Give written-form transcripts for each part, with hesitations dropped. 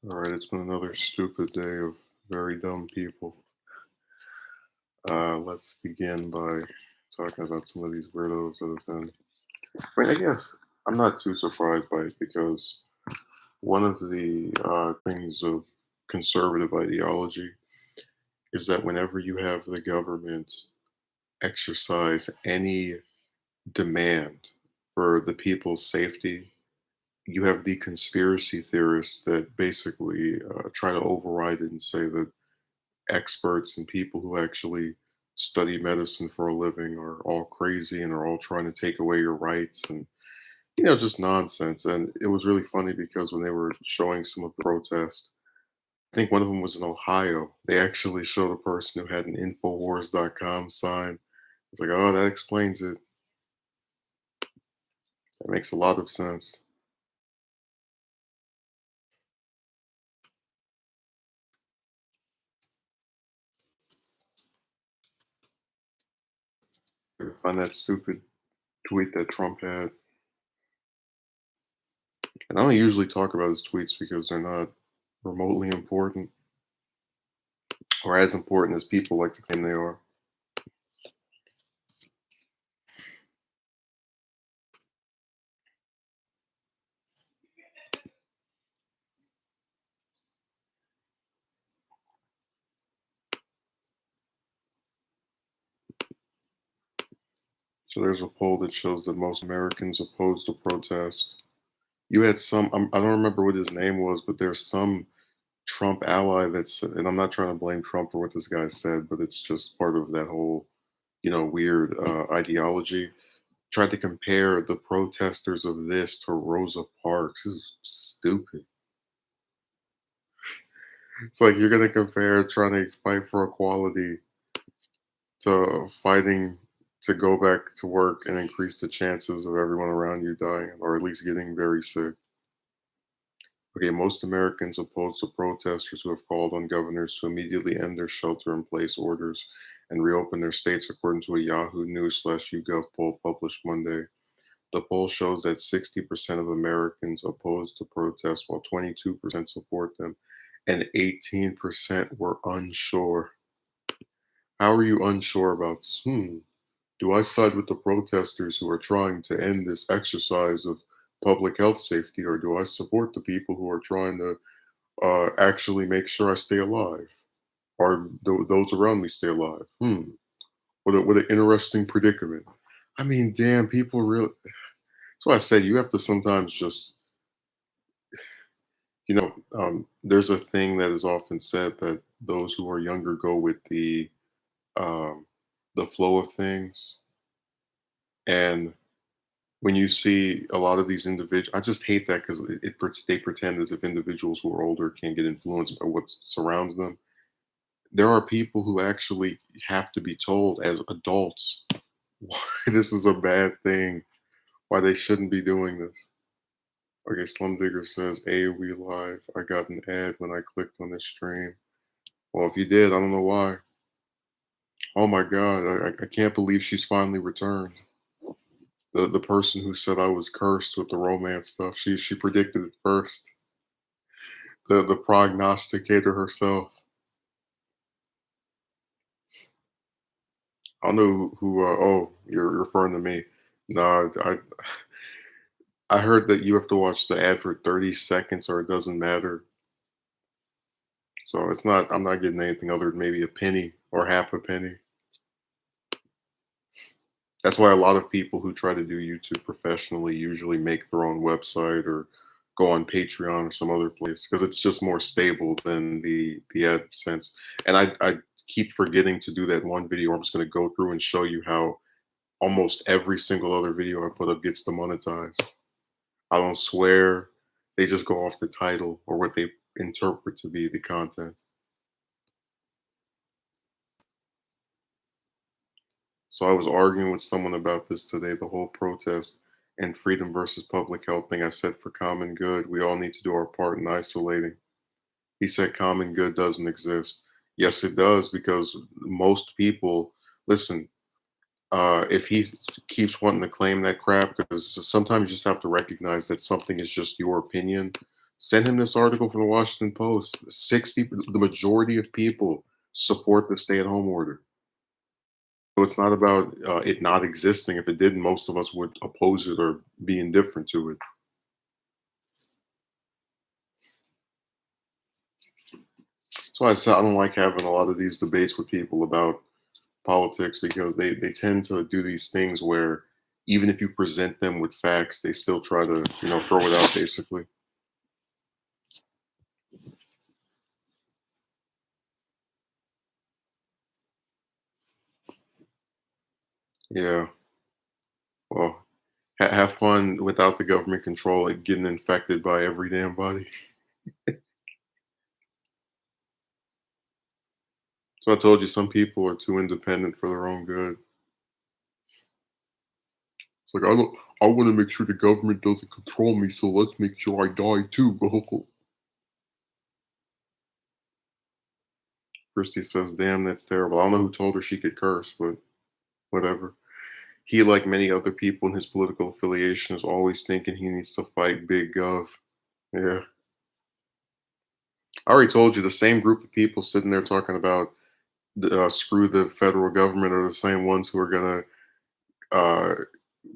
All right, it's been another stupid day of very dumb people. Let's begin by talking about some of these weirdos that have been. I mean, I guess I'm not too surprised by it because one of the things of conservative ideology is that whenever you have the government exercise any demand for the people's safety, you have the conspiracy theorists that basically try to override it and say that experts and people who actually study medicine for a living are all crazy and are all trying to take away your rights and just nonsense. And it was really funny because when they were showing some of the protests, I think one of them was in Ohio. They actually showed a person who had an infowars.com sign. It's like, oh, that explains it. That makes a lot of sense. I find that stupid tweet that Trump had. And I don't usually talk about his tweets because they're not remotely important or as important as people like to claim they are. So there's a poll that shows that most Americans oppose the protest. You had some, I don't remember what his name was, but there's some Trump ally that's, and I'm not trying to blame Trump for what this guy said, but it's just part of that whole, weird ideology. Tried to compare the protesters of this to Rosa Parks. This is stupid. It's like you're going to compare trying to fight for equality to fighting to go back to work and increase the chances of everyone around you dying or at least getting very sick. Okay, most Americans oppose the protesters who have called on governors to immediately end their shelter in place orders and reopen their states, according to a Yahoo News slash YouGov poll published Monday. The poll shows that 60% of Americans oppose the protests, while 22% support them, and 18% were unsure. How are you unsure about this? Do I side with the protesters who are trying to end this exercise of public health safety, or do I support the people who are trying to actually make sure I stay alive, or those around me stay alive? What an interesting predicament. I mean, damn, people really. That's why I said you have to sometimes just, there's a thing that is often said that those who are younger go with um, the flow of things, and when you see a lot of these individuals, I just hate that because they pretend as if individuals who are older can't get influenced by what surrounds them. There are people who actually have to be told as adults why this is a bad thing, why they shouldn't be doing this. Okay, Slum Digger says, AOE Live, I got an ad when I clicked on this stream. Well, if you did, I don't know why. Oh my God, I can't believe she's finally returned. The person who said I was cursed with the romance stuff, she predicted it first. The prognosticator herself. I don't know oh, you're referring to me. No, I heard that you have to watch the ad for 30 seconds or it doesn't matter. So I'm not getting anything other than maybe a penny or half a penny. That's why a lot of people who try to do YouTube professionally usually make their own website or go on Patreon or some other place because it's just more stable than the AdSense. And I keep forgetting to do that one video where I'm just going to go through and show you how almost every single other video I put up gets demonetized. I don't swear. They just go off the title or what they interpret to be the content. So I was arguing with someone about this today, the whole protest and freedom versus public health thing. I said for common good, we all need to do our part in isolating. He said common good doesn't exist. Yes, it does, because most people, listen, if he keeps wanting to claim that crap, because sometimes you just have to recognize that something is just your opinion. Send him this article from the Washington Post. The majority of people support the stay-at-home order. So it's not about it not existing. If it didn't, most of us would oppose it or be indifferent to it. So I said I don't like having a lot of these debates with people about politics because they tend to do these things where even if you present them with facts, they still try to throw it out basically. Yeah. Well, have fun without the government control, like getting infected by every damn body. So I told you some people are too independent for their own good. It's like I want to make sure the government doesn't control me, so let's make sure I die too. Christy says, "Damn, that's terrible." I don't know who told her she could curse, but whatever. He, like many other people in his political affiliation, is always thinking he needs to fight big gov. Yeah, I already told you the same group of people sitting there talking about screw the federal government are the same ones who are gonna uh,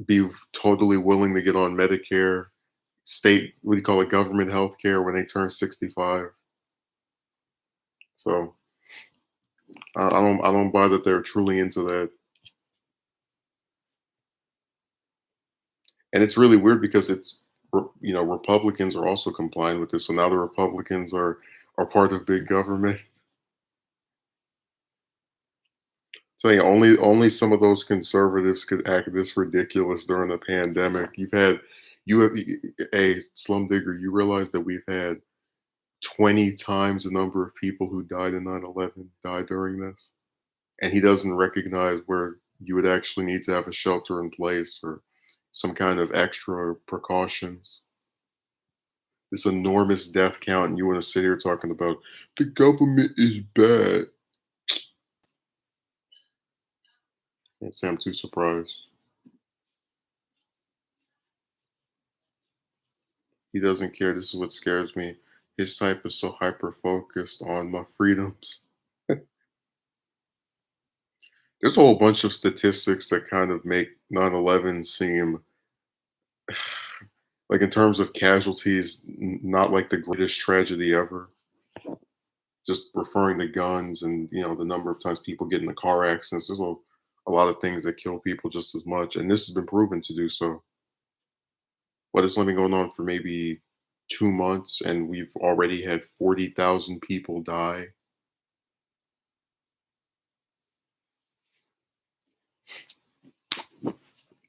be totally willing to get on Medicare, state, what do you call it, government health care when they turn 65. So I don't buy that they're truly into that. And it's really weird because Republicans are also complying with this. So now the Republicans are part of big government. So yeah, only some of those conservatives could act this ridiculous during a pandemic. You have a slum digger. You realize that we've had 20 times the number of people who died in 9/11 die during this, and he doesn't recognize where you would actually need to have a shelter in place or some kind of extra precautions. This enormous death count, and you want to sit here talking about the government is bad. Can't say I'm too surprised. He doesn't care. This is what scares me. His type is so hyper focused on my freedoms. There's a whole bunch of statistics that kind of make 9/11 seem like, in terms of casualties, not like the greatest tragedy ever. Just referring to guns and the number of times people get into car accidents. There's a lot of things that kill people just as much, and this has been proven to do so. But it's only been going on for maybe 2 months, and we've already had 40,000 people die.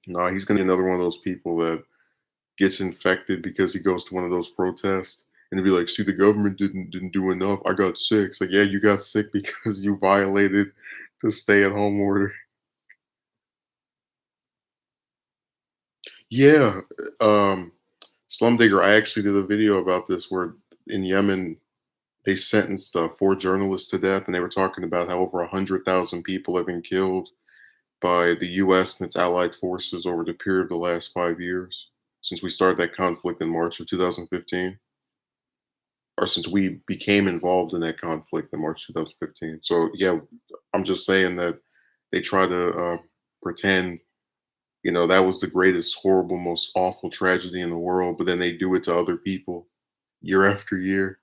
No, he's gonna be another one of those people that gets infected because he goes to one of those protests, and he'll be like, "See, the government didn't do enough. I got sick." It's like, yeah, you got sick because you violated the stay-at-home order. Yeah, Slum Digger. I actually did a video about this where in Yemen they sentenced 4 journalists to death, and they were talking about how over 100,000 people have been killed by the U.S. and its allied forces over the period of the last 5 years since we started that conflict in March of 2015, or since we became involved in that conflict in March 2015. So yeah, I'm just saying that they try to pretend that was the greatest, horrible, most awful tragedy in the world, but then they do it to other people year after year.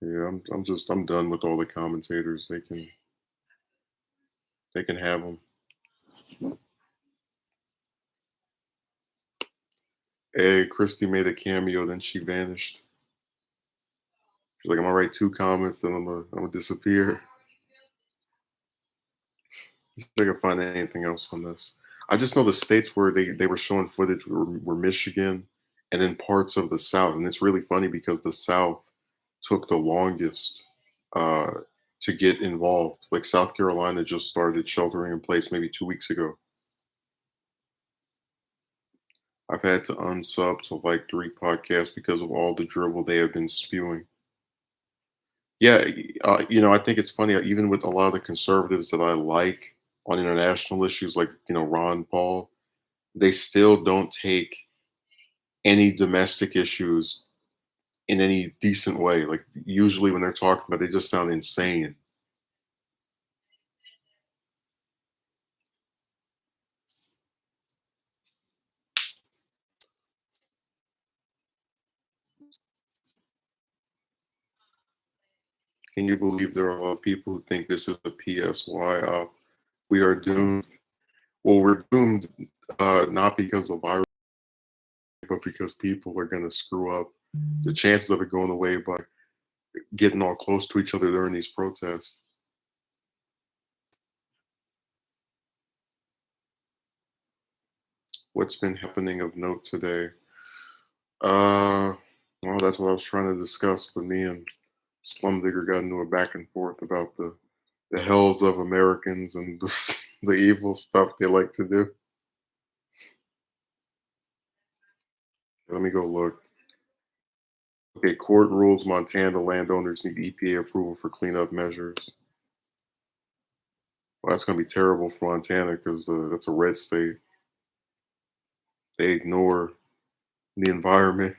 Yeah, I'm done with all the commentators. They can have them. Hey, Christy made a cameo, then she vanished. She's like, I'm gonna write 2 comments, then I'm gonna disappear. See if I can find anything else on this. I just know the states where they were showing footage were Michigan and then parts of the South, and it's really funny because the South took the longest uh, to get involved. Like South Carolina just started sheltering in place maybe 2 weeks ago. I've had to unsub to like 3 podcasts because of all the dribble they have been spewing. Yeah, I think it's funny, even with a lot of the conservatives that I like on international issues, like, Ron Paul, they still don't take any domestic issues in any decent way. Like, usually when they're talking about, they just sound insane. Can you believe there are a lot of people who think this is a PSY? We are doomed. Well, we're doomed, not because of virus, but because people are going to screw up the chances of it going away by getting all close to each other during these protests. What's been happening of note today? Uh, well, that's what I was trying to discuss, but me and Slum Digger got into a back and forth about the hells of Americans and the evil stuff they like to do. Let me go look. Okay, court rules Montana landowners need EPA approval for cleanup measures. Well, that's going to be terrible for Montana because that's a red state. They ignore the environment.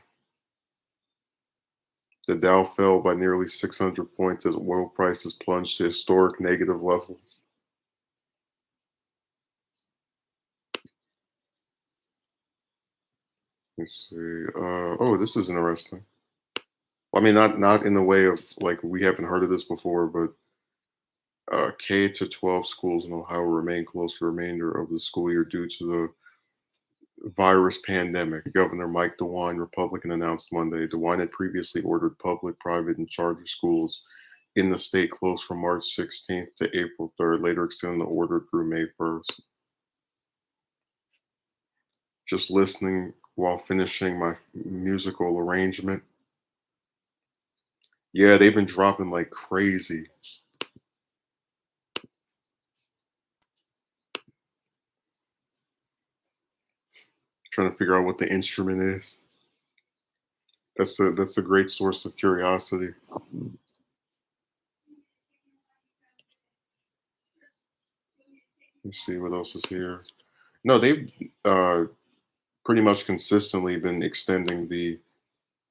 The Dow fell by nearly 600 points as oil prices plunged to historic negative levels. Let's see. Oh, this is interesting. I mean, not in the way of like we haven't heard of this before, but K to 12 schools in Ohio remain closed for the remainder of the school year due to the virus pandemic. Governor Mike DeWine, Republican, announced Monday. DeWine had previously ordered public, private, and charter schools in the state closed from March 16th to April 3rd, later extending the order through May 1st. Just listening while finishing my musical arrangement. Yeah, they've been dropping like crazy. Trying to figure out what the instrument is. That's a great source of curiosity. Let's see what else is here. No, they've uh, pretty much consistently been extending the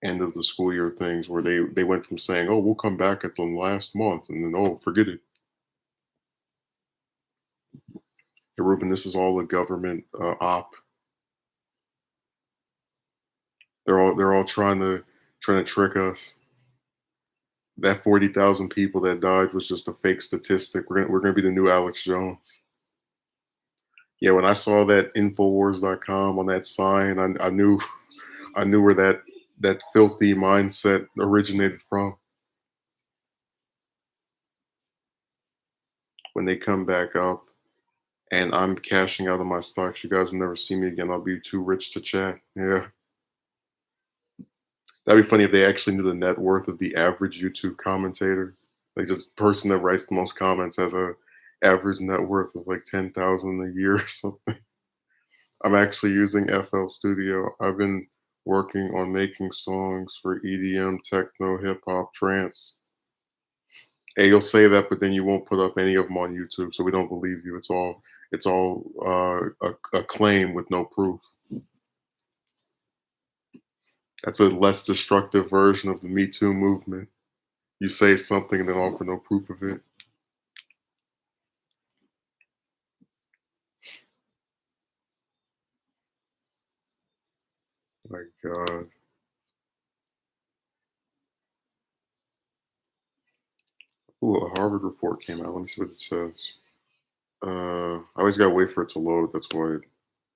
end of the school year things where they went from saying, "Oh, we'll come back at the last month," and then, "Oh, forget it." Hey, Ruben, this is all a government op. They're all trying to trick us. That 40,000 people that died was just a fake statistic. We're gonna be the new Alex Jones. Yeah, when I saw that Infowars.com on that sign, I knew I knew where that filthy mindset originated from. When they come back up and I'm cashing out of my stocks, you guys will never see me again. I'll be too rich to chat. Yeah. That'd be funny if they actually knew the net worth of the average YouTube commentator. Like just person that writes the most comments has a average net worth of like 10,000 a year or something. I'm actually using FL Studio. I've been working on making songs for EDM, techno, hip hop, trance. Hey, you'll say that, but then you won't put up any of them on YouTube, so we don't believe you. It's all a claim with no proof. That's a less destructive version of the Me Too movement. You say something and then offer no proof of it. My God. Ooh, a Harvard report came out. Let me see what it says. I always gotta wait for it to load. That's why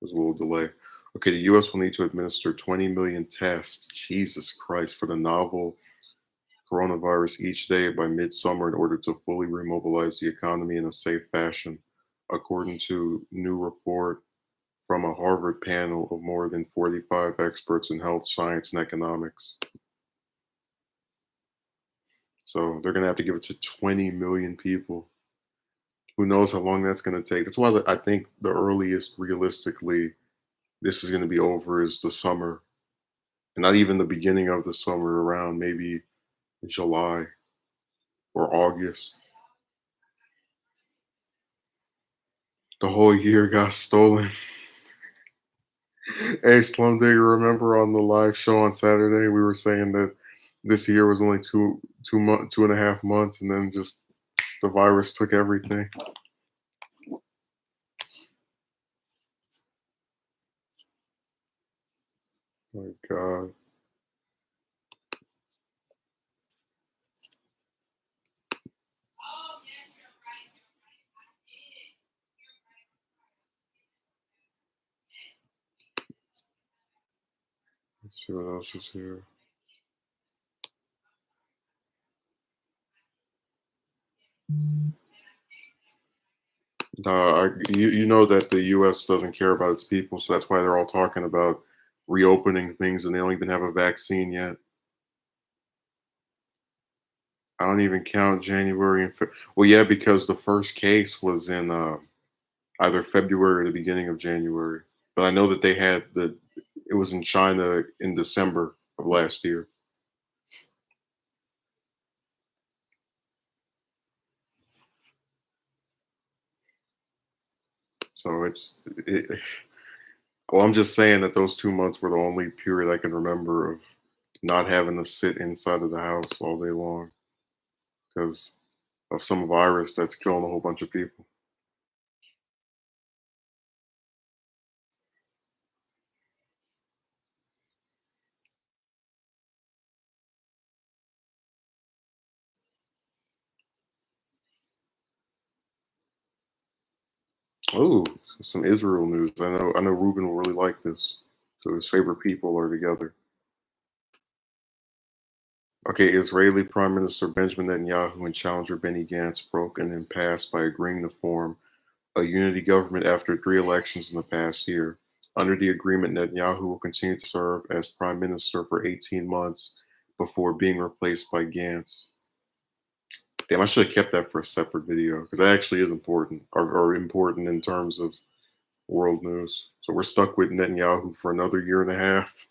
there's a little delay. Okay, the U.S. will need to administer 20 million tests, Jesus Christ, for the novel coronavirus each day by midsummer in order to fully remobilize the economy in a safe fashion, according to new report from a Harvard panel of more than 45 experts in health, science, and economics. So they're going to have to give it to 20 million people. Who knows how long that's going to take? That's why I think the earliest, realistically, this is going to be over is the summer, and not even the beginning of the summer, around maybe July. or August. The whole year got stolen. Hey, Slum Digger, remember on the live show on Saturday, we were saying that this year was only 2.5 months, and then just the virus took everything. My God. Let's see what else is here. You know that the U.S. doesn't care about its people, so that's why they're all talking about reopening things, and they don't even have a vaccine yet. I don't even count January and well, yeah, because the first case was in either February or the beginning of January. But I know that they had it was in China in December of last year. So well, I'm just saying that those 2 months were the only period I can remember of not having to sit inside of the house all day long because of some virus that's killing a whole bunch of people. Oh, some Israel news. I know Ruben will really like this. So his favorite people are together. Okay, Israeli Prime Minister Benjamin Netanyahu and challenger Benny Gantz broke an impasse by agreeing to form a unity government after three elections in the past year. Under the agreement, Netanyahu will continue to serve as prime minister for 18 months before being replaced by Gantz. Damn, I should have kept that for a separate video because that actually is important, or important in terms of world news. So we're stuck with Netanyahu for another year and a half.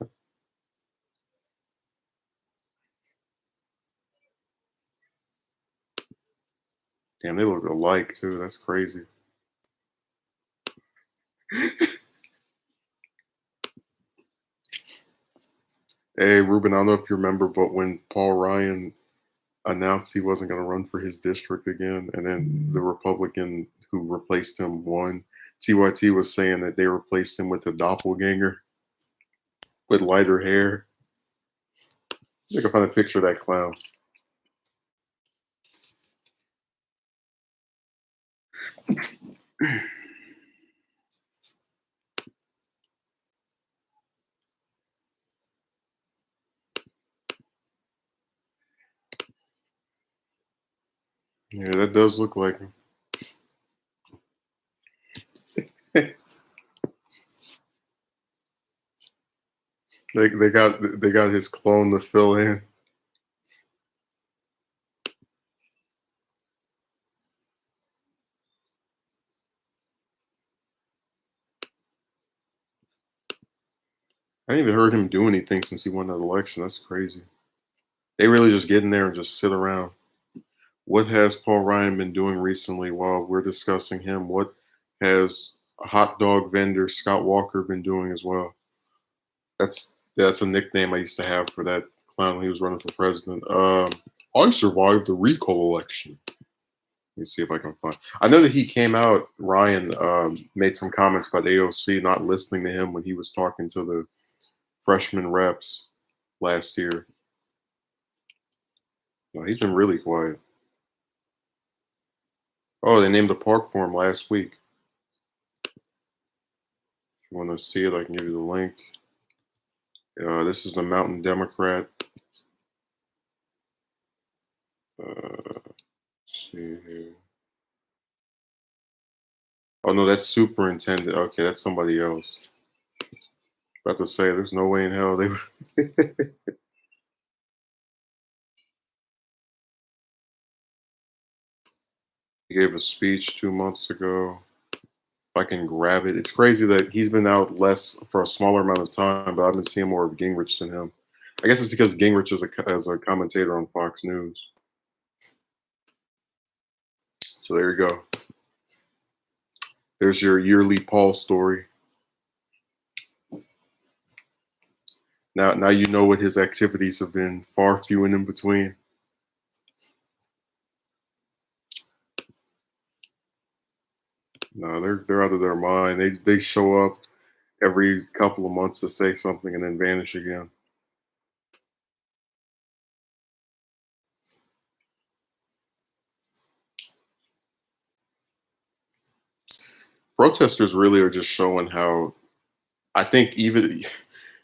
Damn, they look alike too. That's crazy. Hey, Ruben, I don't know if you remember, but when Paul Ryan announced he wasn't going to run for his district again, and then the Republican who replaced him won, TYT was saying that they replaced him with a doppelganger with lighter hair. I can find a picture of that clown. Yeah, that does look like him. They got his clone to fill in. I ain't even heard him do anything since he won that election. That's crazy. They really just get in there and just sit around. What has Paul Ryan been doing recently while we're discussing him? What has hot dog vendor Scott Walker been doing as well? That's a nickname I used to have for that clown when he was running for president. I survived the recall election. Let me see if I can find. I know that he came out. Ryan made some comments about AOC not listening to him when he was talking to the freshman reps last year. No, he's been really quiet. Oh, they named a park for him last week. If you want to see it, I can give you the link. This is the Mountain Democrat. Let's see here. Oh no, that's superintendent. Okay, that's somebody else. About to say, there's no way in hell they. He gave a speech 2 months ago. If I can grab it, it's crazy that he's been out less for a smaller amount of time, but I've been seeing more of Gingrich than him. I guess it's because Gingrich is a commentator on Fox News. So there you go. There's your yearly Paul story. Now you know what his activities have been, far few and in between. No, they're out of their mind. They show up every couple of months to say something and then vanish again. Protesters really are just showing how I think even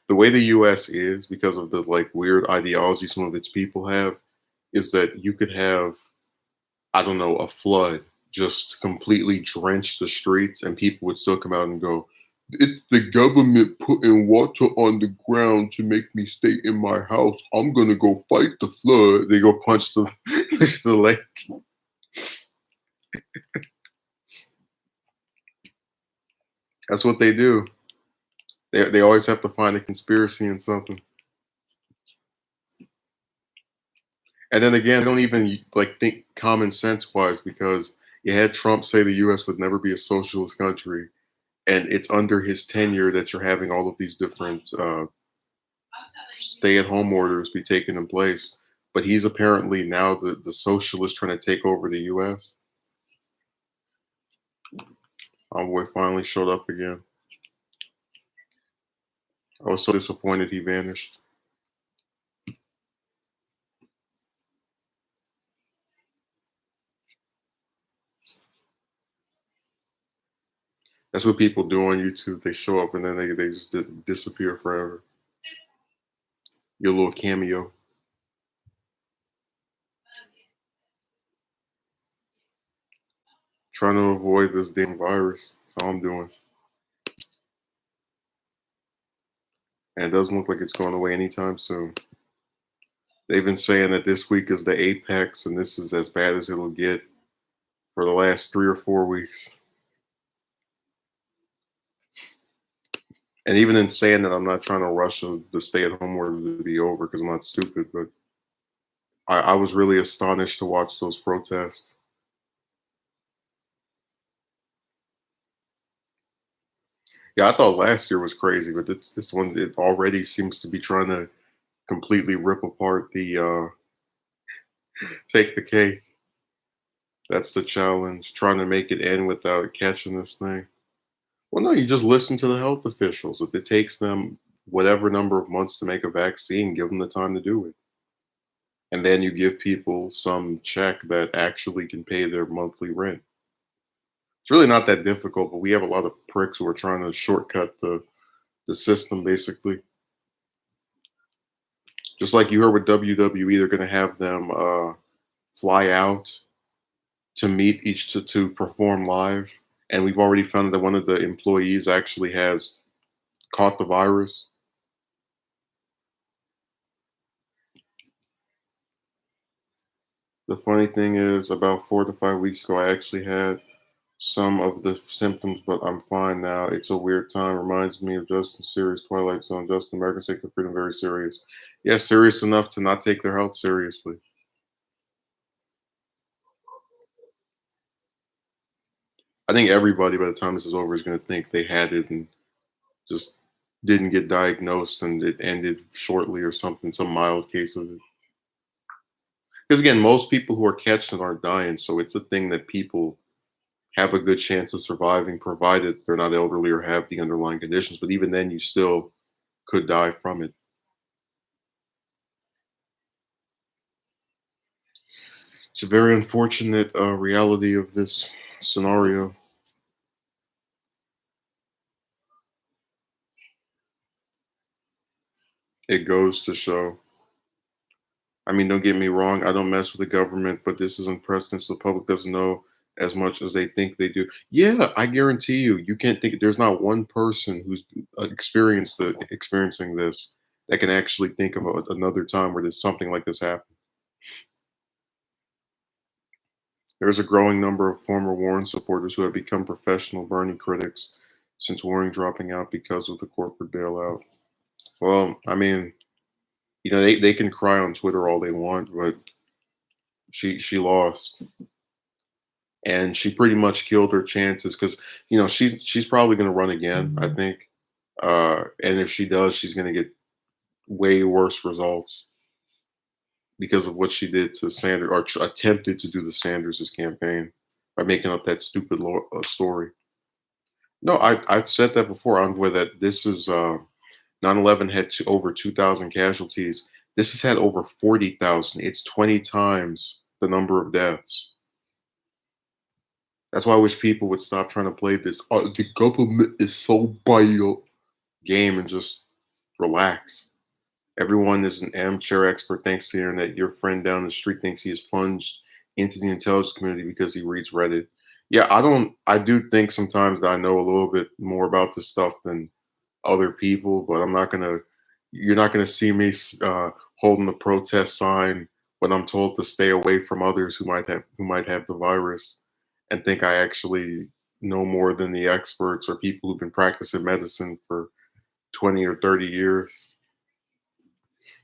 the way the US is because of the like weird ideology some of its people have is that you could have I don't know, a flood just completely drenched the streets, and people would still come out and go, "It's the government putting water on the ground to make me stay in my house. I'm gonna go fight the flood." They go punch the, the lake. That's what they do. They always have to find a conspiracy in something. And then again, they don't even like think common sense wise because you had Trump say the US would never be a socialist country. And it's under his tenure that you're having all of these different stay-at-home orders be taken in place. But he's apparently now the socialist trying to take over the U.S. Our boy finally showed up again. I was so disappointed he vanished. That's what people do on YouTube. They show up and then they just disappear forever. Your little cameo. Trying to avoid this damn virus. That's all I'm doing. And it doesn't look like it's going away anytime soon. They've been saying that this week is the apex and this is as bad as it'll get for the last 3 or 4 weeks. And even in saying that, I'm not trying to rush the stay-at-home order to be over because I'm not stupid, but I was really astonished to watch those protests. Yeah, I thought last year was crazy, but this one it already seems to be trying to completely rip apart the take the cake. That's the challenge, trying to make it end without catching this thing. Well, no, you just listen to the health officials. If it takes them whatever number of months to make a vaccine, give them the time to do it. And then you give people some check that actually can pay their monthly rent. It's really not that difficult, but we have a lot of pricks who are trying to shortcut the system basically. Just like you heard with WWE, they're going to have them fly out to meet each to perform live, and we've already found that one of the employees actually has caught the virus. The funny thing is, about 4 to 5 weeks ago, I actually had some of the symptoms, but I'm fine now. It's a weird time. Reminds me of Justin's series Twilight Zone. Justin, American Sacred Freedom, very serious. Yeah, serious enough to not take their health seriously. I think everybody by the time this is over is going to think they had it and just didn't get diagnosed and it ended shortly or something, some mild case of it. Because again, most people who are catching it aren't dying, so it's a thing that people have a good chance of surviving, provided they're not elderly or have the underlying conditions. But even then, you still could die from it. It's a very unfortunate reality of this scenario. It goes to show. I mean, don't get me wrong. I don't mess with the government, but this is in precedent, so the public doesn't know as much as they think they do. Yeah, I guarantee you, you can't think. There's not one person who's experiencing this that can actually think of another time where there's something like this happened. There is a growing number of former Warren supporters who have become professional Bernie critics since Warren dropping out because of the corporate bailout. Well, I mean, they can cry on Twitter all they want, but she lost. and she pretty much killed her chances because she's probably going to run again. I think, and if she does, she's going to get way worse results because of what she did to Sanders or attempted to do to Sanders' campaign by making up that stupid story. No, I've said that before, Envoy, that this is 9/11 had over 2,000 casualties. This has had over 40,000. It's 20 times the number of deaths. That's why I wish people would stop trying to play this. Oh, the government is so bio game and just relax. Everyone is an armchair expert thanks to the internet. Your friend down the street thinks he is plunged into the intelligence community because he reads Reddit. Yeah, I don't. I do think sometimes that I know a little bit more about this stuff than other people, but I'm not gonna. You're not gonna see me holding a protest sign when I'm told to stay away from others who might have the virus, and think I actually know more than the experts or people who've been practicing medicine for 20 or 30 years.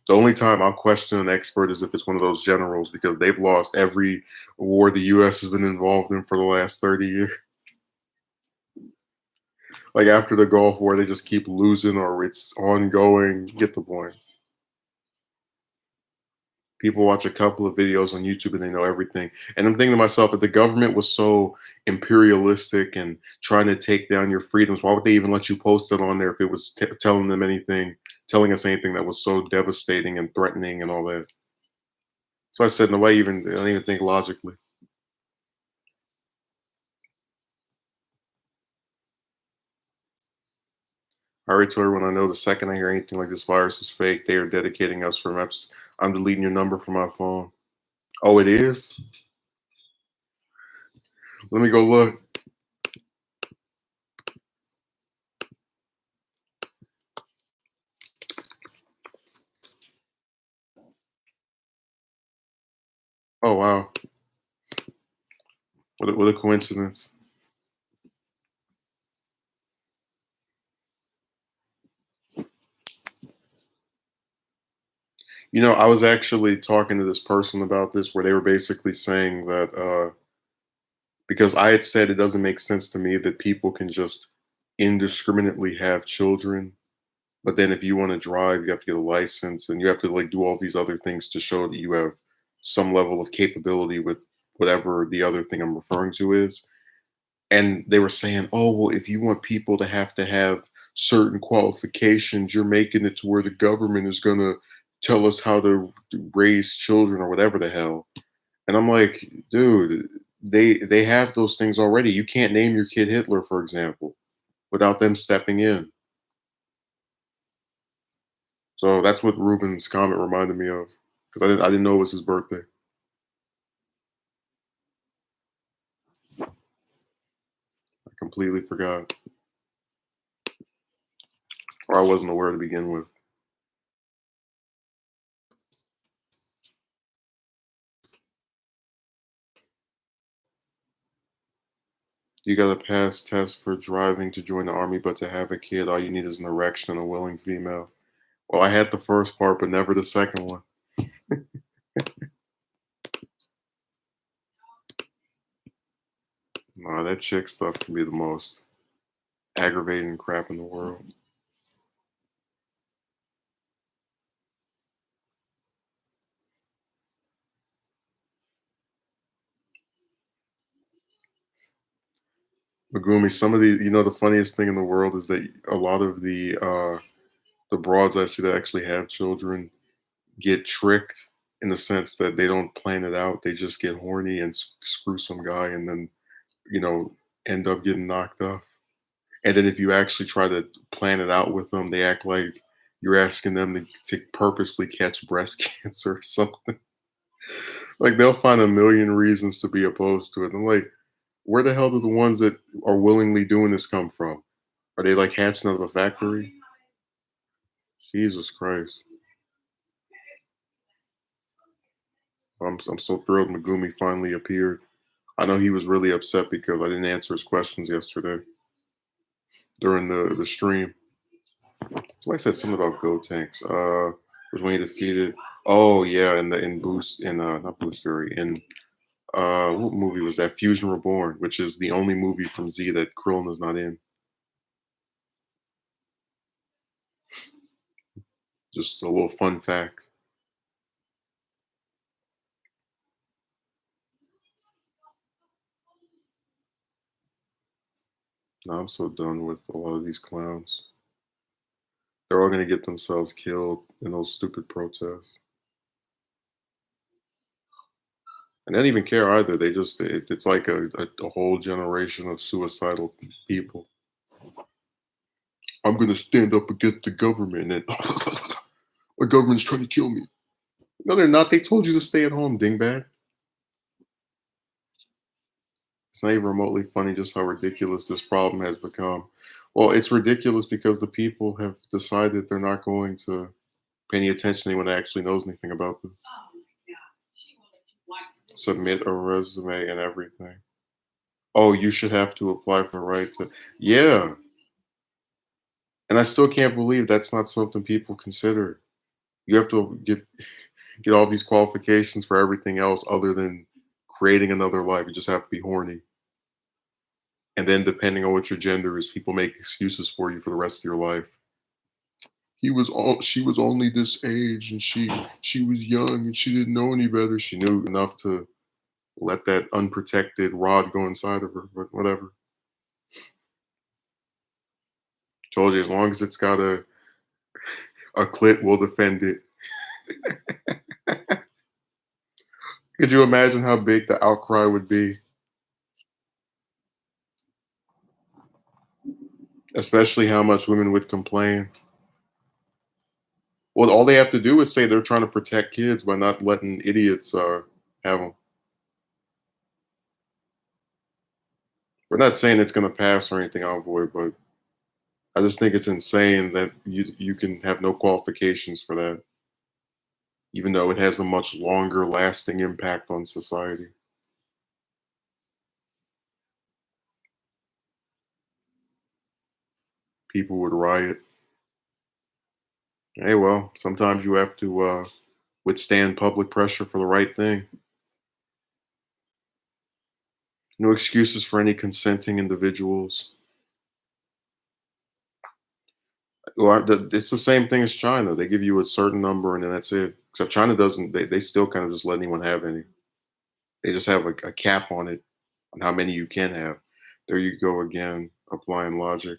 The only time I'll question an expert is if it's one of those generals because they've lost every war the US has been involved in for the last 30 years. Like after the Gulf War, they just keep losing or it's ongoing. You get the point. People watch a couple of videos on YouTube and they know everything. And I'm thinking to myself, if the government was so imperialistic and trying to take down your freedoms, why would they even let you post it on there if it was telling us anything that was so devastating and threatening and all that? So I said, in a way, even I don't even think logically. I already told everyone I know the second I hear anything like this virus is fake, they are dedicating us for reps. I'm deleting your number from my phone. Oh, it is? Let me go look. Oh wow. What a coincidence. I was actually talking to this person about this where they were basically saying that because I had said it doesn't make sense to me that people can just indiscriminately have children. But then if you want to drive, you have to get a license and you have to like do all these other things to show that you have some level of capability with whatever the other thing I'm referring to is. And they were saying, "Oh, well, if you want people to have certain qualifications, you're making it to where the government is going to tell us how to raise children or whatever the hell." And I'm like, dude, they have those things already. You can't name your kid Hitler, for example, without them stepping in. So that's what Ruben's comment reminded me of because I didn't know it was his birthday. I completely forgot, or I wasn't aware to begin with. You got to pass test for driving to join the army, but to have a kid, all you need is an erection and a willing female. Well, I had the first part, but never the second one. Nah, that chick stuff can be the most aggravating crap in the world. Megumi, some of the funniest thing in the world is that a lot of the broads I see that actually have children get tricked in the sense that they don't plan it out. They just get horny and screw some guy and then, you know, end up getting knocked up. And then if you actually try to plan it out with them, they act like you're asking them to purposely catch breast cancer or something. Like they'll find a million reasons to be opposed to it. I'm like, where the hell do the ones that are willingly doing this come from? Are they like hatching out of a factory? Jesus Christ. I'm so thrilled Megumi finally appeared. I know he was really upset because I didn't answer his questions yesterday during the stream. Somebody said something about Go Tanks. Was when he defeated. Oh yeah, in Boost in not Boost Fury in What movie was that? Fusion Reborn, which is the only movie from Z that Krillin is not in. Just a little fun fact. No, I'm so done with a lot of these clowns. They're all gonna get themselves killed in those stupid protests. And they don't even care either. They just it's like a whole generation of suicidal people. I'm gonna stand up against the government, and the government's trying to kill me. No, they're not. They told you to stay at home, dingbat. It's not even remotely funny just how ridiculous this problem has become. Well, it's ridiculous because the people have decided they're not going to pay any attention to anyone that actually knows anything about this. Submit a resume and everything. Oh, you should have to apply for right to. Yeah, and I still can't believe that's not something people consider. You have to get all these qualifications for everything else other than creating another life. You just have to be horny. And then depending on what your gender is, people make excuses for you for the rest of your life. She was only this age and she was young and she didn't know any better. She knew enough to let that unprotected rod go inside of her, but whatever. Told you as long as it's got a clit, we'll defend it. Could you imagine how big the outcry would be? Especially how much women would complain. Well, all they have to do is say they're trying to protect kids by not letting idiots have them. We're not saying it's going to pass or anything, Envoy, but I just think it's insane that you can have no qualifications for that, even though it has a much longer lasting impact on society. People would riot. Hey, well, sometimes you have to withstand public pressure for the right thing. No excuses for any consenting individuals. Well, it's the same thing as China. They give you a certain number and then that's it. Except China doesn't. They still kind of just let anyone have any. They just have a cap on it on how many you can have. There you go again, applying logic.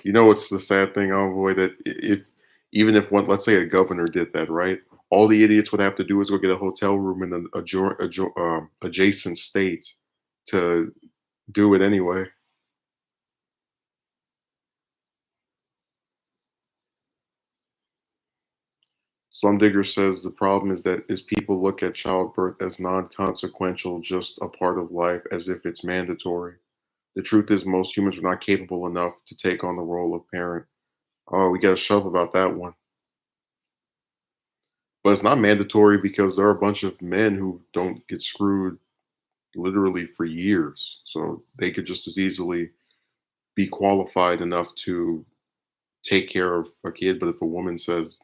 You know what's the sad thing, Envoy? That if even if one, let's say a governor did that, right? All the idiots would have to do is go get a hotel room in an adjacent state to do it anyway. Slumdigger says the problem is that is people look at childbirth as non-consequential, just a part of life, as if it's mandatory. The truth is most humans are not capable enough to take on the role of parent. Oh, we got a shove about that one. But it's not mandatory because there are a bunch of men who don't get screwed literally for years. So they could just as easily be qualified enough to take care of a kid. But if a woman says,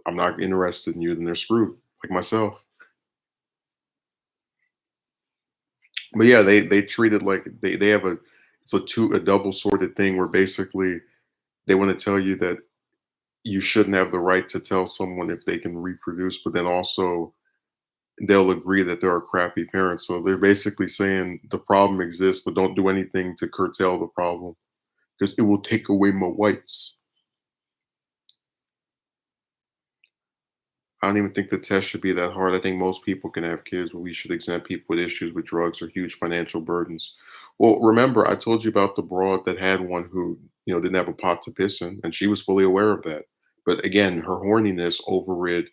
I'm not interested in you, then they're screwed, like myself. But yeah, they treat it like they have a double sorted thing where basically they want to tell you that you shouldn't have the right to tell someone if they can reproduce, but then also they'll agree that there are crappy parents. So they're basically saying the problem exists, but don't do anything to curtail the problem because it will take away my whites. I don't even think the test should be that hard. I think most people can have kids, but we should exempt people with issues with drugs or huge financial burdens. Well, remember, I told you about the broad that had one who, didn't have a pot to piss in, and she was fully aware of that. But again, her horniness overrid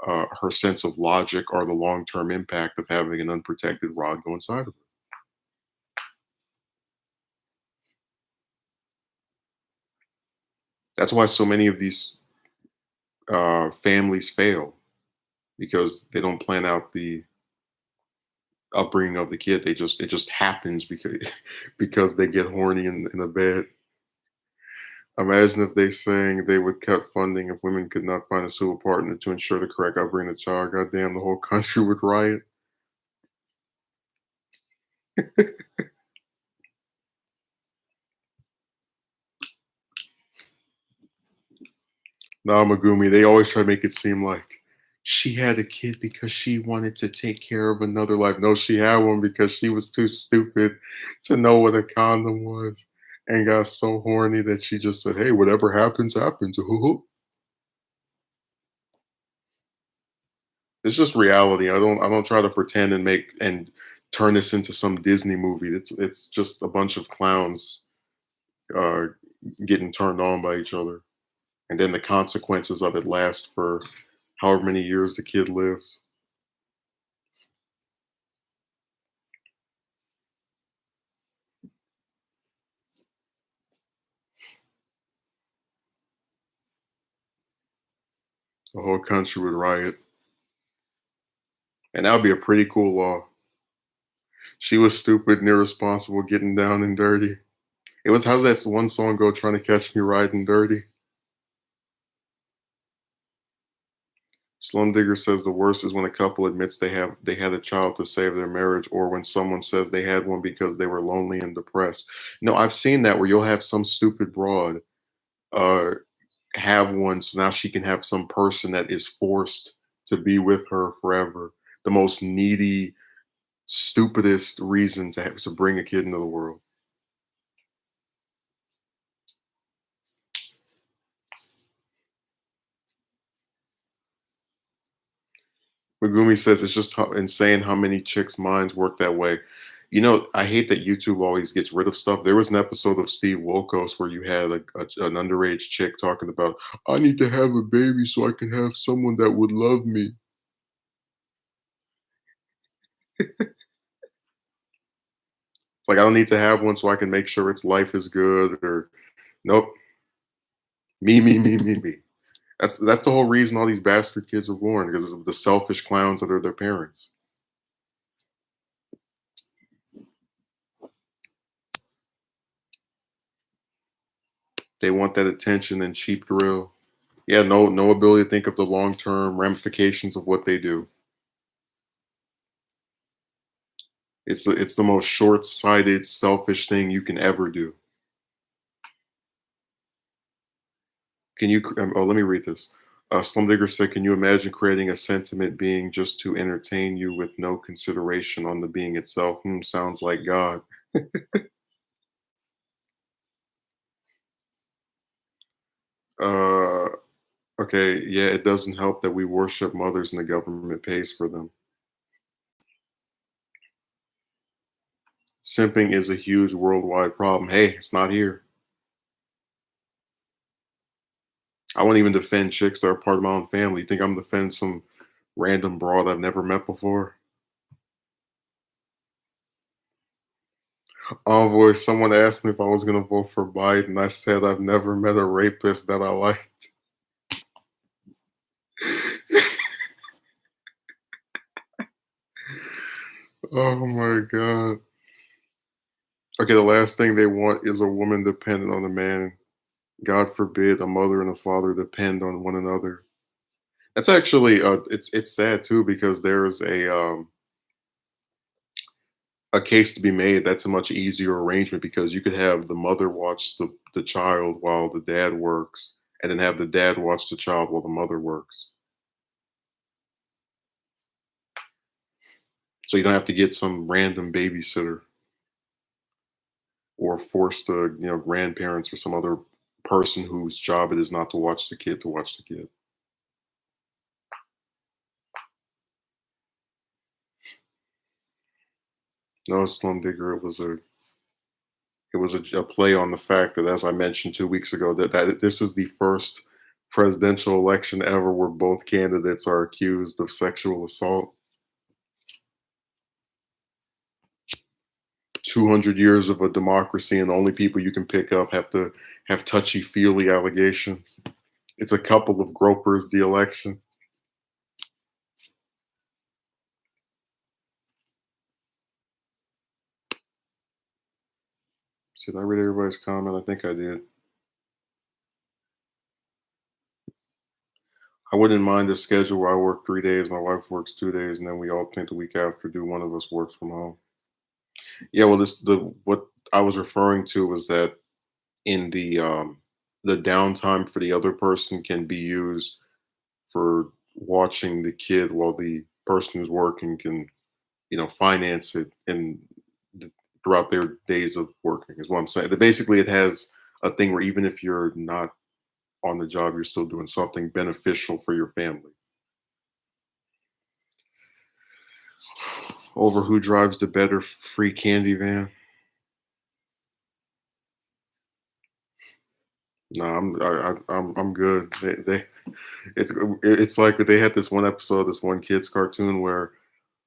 her sense of logic or the long term impact of having an unprotected rod go inside of her. That's why so many of these families fail because they don't plan out the upbringing of the kid. It just happens because because they get horny in the bed. Imagine if they saying they would cut funding if women could not find a suitable partner to ensure the correct upbringing of the child. Goddamn, the whole country would riot. Nah, Megumi, they always try to make it seem like she had a kid because she wanted to take care of another life. No, she had one because she was too stupid to know what a condom was and got so horny that she just said, "Hey, whatever happens, happens." It's just reality. I don't try to pretend and make and turn this into some Disney movie. It's just a bunch of clowns uh, getting turned on by each other, and then the consequences of it last for however many years the kid lives. The whole country would riot, and that would be a pretty cool law. She was stupid and irresponsible, getting down and dirty. It was how's that one song go? Trying to catch me riding dirty. Slum Digger says the worst is when a couple admits they had a child to save their marriage, or when someone says they had one because they were lonely and depressed. No, I've seen that where you'll have some stupid broad uh have one, so now she can have some person that is forced to be with her forever. The most needy, stupidest reason to have to bring a kid into the world. Megumi says it's just insane how many chicks' minds work that way. You know, I hate that YouTube always gets rid of stuff. There was an episode of Steve Wilkos where you had an underage chick talking about, I need to have a baby so I can have someone that would love me. It's like, I don't need to have one so I can make sure its life is good, or nope, me. That's the whole reason all these bastard kids are born, because of the selfish clowns that are their parents. They want that attention and cheap thrill. Yeah, no ability to think of the long-term ramifications of what they do. It's the most short-sighted, selfish thing you can ever do. Can you oh, let me read this. Slum Digger said, "Can you imagine creating a sentiment being just to entertain you with no consideration on the being itself? Hmm, sounds like God." Uh, okay, yeah, it doesn't help that we worship mothers and the government pays for them. Simping is a huge worldwide problem. Hey, it's not here. I won't even defend chicks that are part of my own family. You think I'm defend some random broad I've never met before? Envoy, someone asked me if I was gonna vote for Biden. I said I've never met a rapist that I liked. Oh my god. Okay, the last thing they want is a woman dependent on a man. God forbid a mother and a father depend on one another. That's actually it's sad too, because there's a case to be made. That's a much easier arrangement, because you could have the mother watch the child while the dad works, and then have the dad watch the child while the mother works. So you don't have to get some random babysitter or force the grandparents or some other person whose job it is not to watch the kid to watch the kid. No, Slum Digger, it was a play on the fact that, as I mentioned 2 weeks ago, that this is the first presidential election ever where both candidates are accused of sexual assault. 200 years of a democracy, and the only people you can pick up have to have touchy feely allegations. It's a couple of gropers the election. Did I read everybody's comment? I think I did. I wouldn't mind a schedule where I work 3 days, my wife works 2 days, and then we alternate the week after. Do one of us works from home? Yeah, well, this the what I was referring to was that in the downtime for the other person can be used for watching the kid while the person who's working can, finance it th- throughout their days of working is what I'm saying. That basically it has a thing where even if you're not on the job, you're still doing something beneficial for your family. Over who drives the better free candy van? No, I'm good. It's like they had this one episode, this one kids cartoon where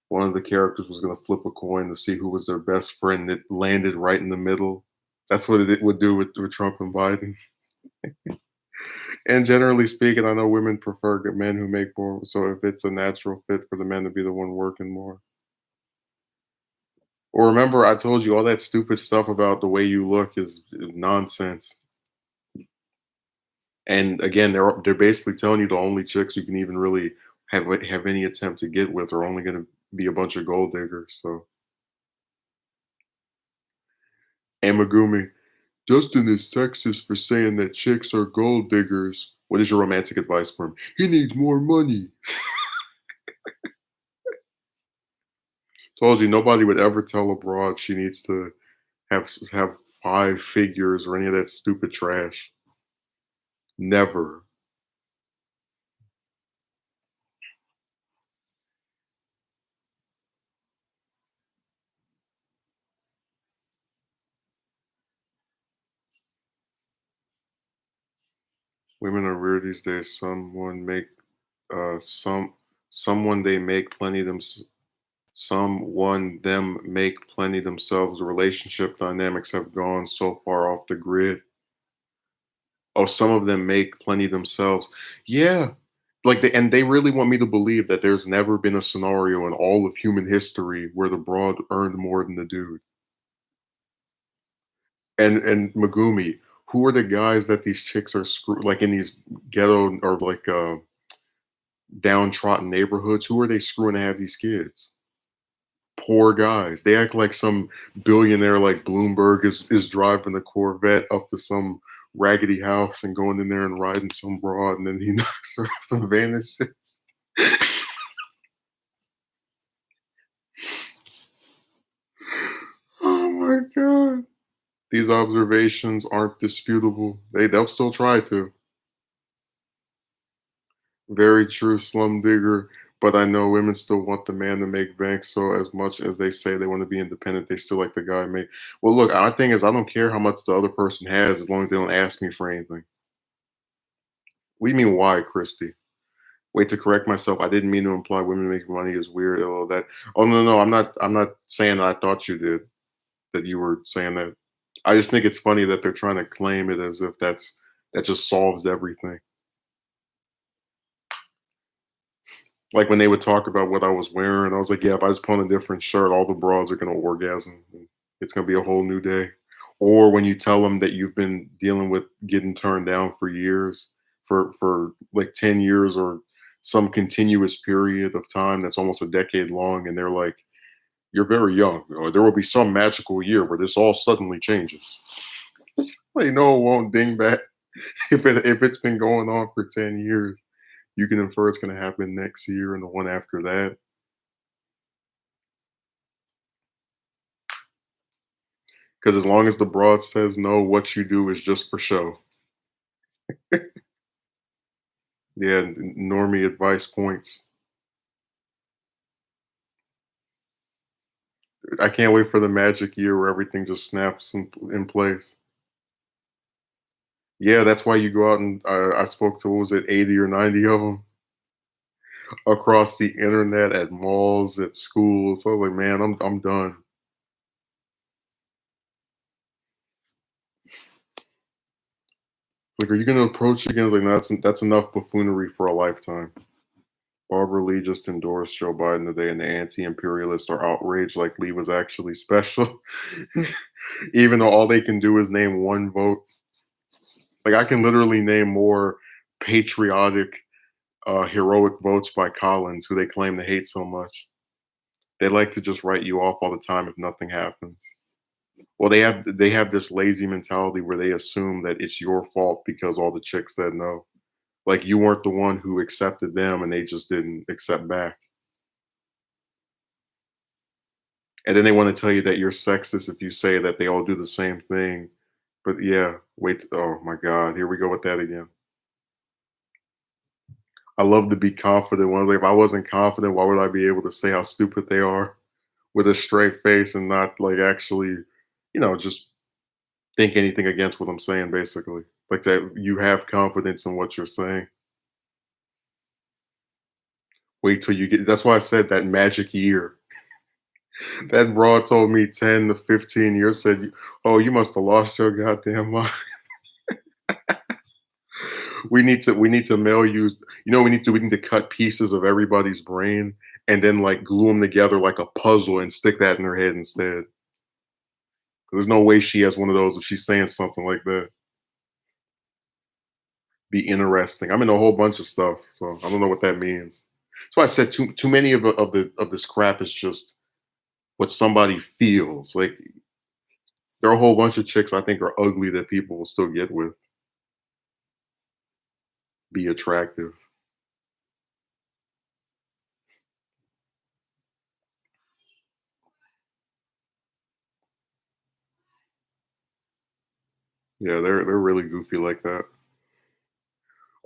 one of the characters was gonna flip a coin to see who was their best friend. It landed right in the middle. That's what it would do with Trump and Biden. And generally speaking, I know women prefer good men who make more. So if it's a natural fit for the men to be the one working more. Or remember, I told you all that stupid stuff about the way you look is nonsense. And again, they're basically telling you the only chicks you can even really have any attempt to get with are only going to be a bunch of gold diggers. So, and Megumi, Justin is sexist for saying that chicks are gold diggers. What is your romantic advice for him? He needs more money. Told you nobody would ever tell a broad she needs to have 5 figures or any of that stupid trash. Never. Women are weird these days. Someone they make plenty them someone them make plenty themselves. Relationship dynamics have gone so far off the grid. Oh, some of them make plenty themselves. Yeah. Like they really want me to believe that there's never been a scenario in all of human history where the broad earned more than the dude. And Megumi, who are the guys that these chicks are like in these ghetto or like downtrodden neighborhoods? Who are they screwing to have these kids? Poor guys. They act like some billionaire like Bloomberg is driving a Corvette up to some raggedy house and going in there and riding some broad, and then he knocks her off the van and shit. Oh my god. These observations aren't disputable. They'll still try to. Very true, slum digger. But I know women still want the man to make bank. So as much as they say they want to be independent, they still like the guy make. Well, look, my thing is I don't care how much the other person has as long as they don't ask me for anything. What do you mean why, Christy? Wait, to correct myself, I didn't mean to imply women making money is weird. All that. Oh no, no, I'm not saying that I thought you did. That you were saying that. I just think it's funny that they're trying to claim it as if that just solves everything. Like when they would talk about what I was wearing, I was like, yeah, if I just put on a different shirt, all the broads are gonna orgasm. And it's gonna be a whole new day. Or when you tell them that you've been dealing with getting turned down for years, for like 10 years or some continuous period of time that's almost a decade long, and they're like, you're very young. Or there will be some magical year where this all suddenly changes. Like, no, it won't, dingbat. If it's been going on for 10 years, you can infer it's gonna happen next year and the one after that. Because as long as the broad says no, what you do is just for show. Yeah, normie advice points. I can't wait for the magic year where everything just snaps in place. Yeah, that's why you go out and I spoke to, what was it, 80 or 90 of them across the internet at malls, at schools. So I was like, man, I'm done. Like, are you gonna approach again? I was like, no, that's enough buffoonery for a lifetime. Barbara Lee just endorsed Joe Biden today, and the anti-imperialists are outraged like Lee was actually special. Even though all they can do is name one vote. Like I can literally name more patriotic Heroic Votes by Collins, who they claim to hate so much. They like to just write you off all the time if nothing happens. Well, they have this lazy mentality where they assume that it's your fault because all the chicks said no. Like you weren't the one who accepted them and they just didn't accept back. And then they want to tell you that you're sexist if you say that they all do the same thing. But yeah, wait. Oh my God, here we go with that again. I love to be confident. One, like, if I wasn't confident, why would I be able to say how stupid they are with a straight face and not like actually, just think anything against what I'm saying, basically. Like that you have confidence in what you're saying. Wait till you get that's why I said that magic year. That broad told me 10 to 15 years, said, "Oh, you must have lost your goddamn mind." We need to mail you we need to cut pieces of everybody's brain and then, like, glue them together like a puzzle and stick that in her head instead. There's no way she has one of those if she's saying something like that. Be interesting. I'm in a whole bunch of stuff, so I don't know what that means. That's why I said too many of this crap is just what somebody feels. Like, there are a whole bunch of chicks I think are ugly that people will still get with, be attractive. Yeah, they're really goofy like that.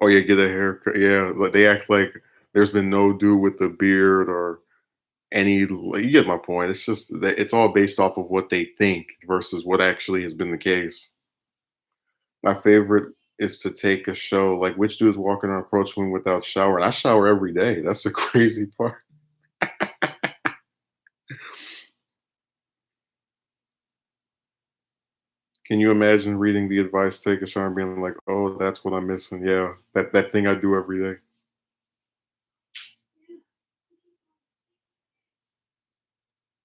Oh, yeah, get a haircut. Yeah, like, they act like there's been no dude with a beard or any like, you get my point. It's just that it's all based off of what they think versus what actually has been the case. My favorite is to take a show like which dude is walking on approach me without showering. I shower every day. That's the crazy part. Can you imagine reading the advice, take a shower, and being like, "Oh, that's what I'm missing." Yeah, that thing I do every day.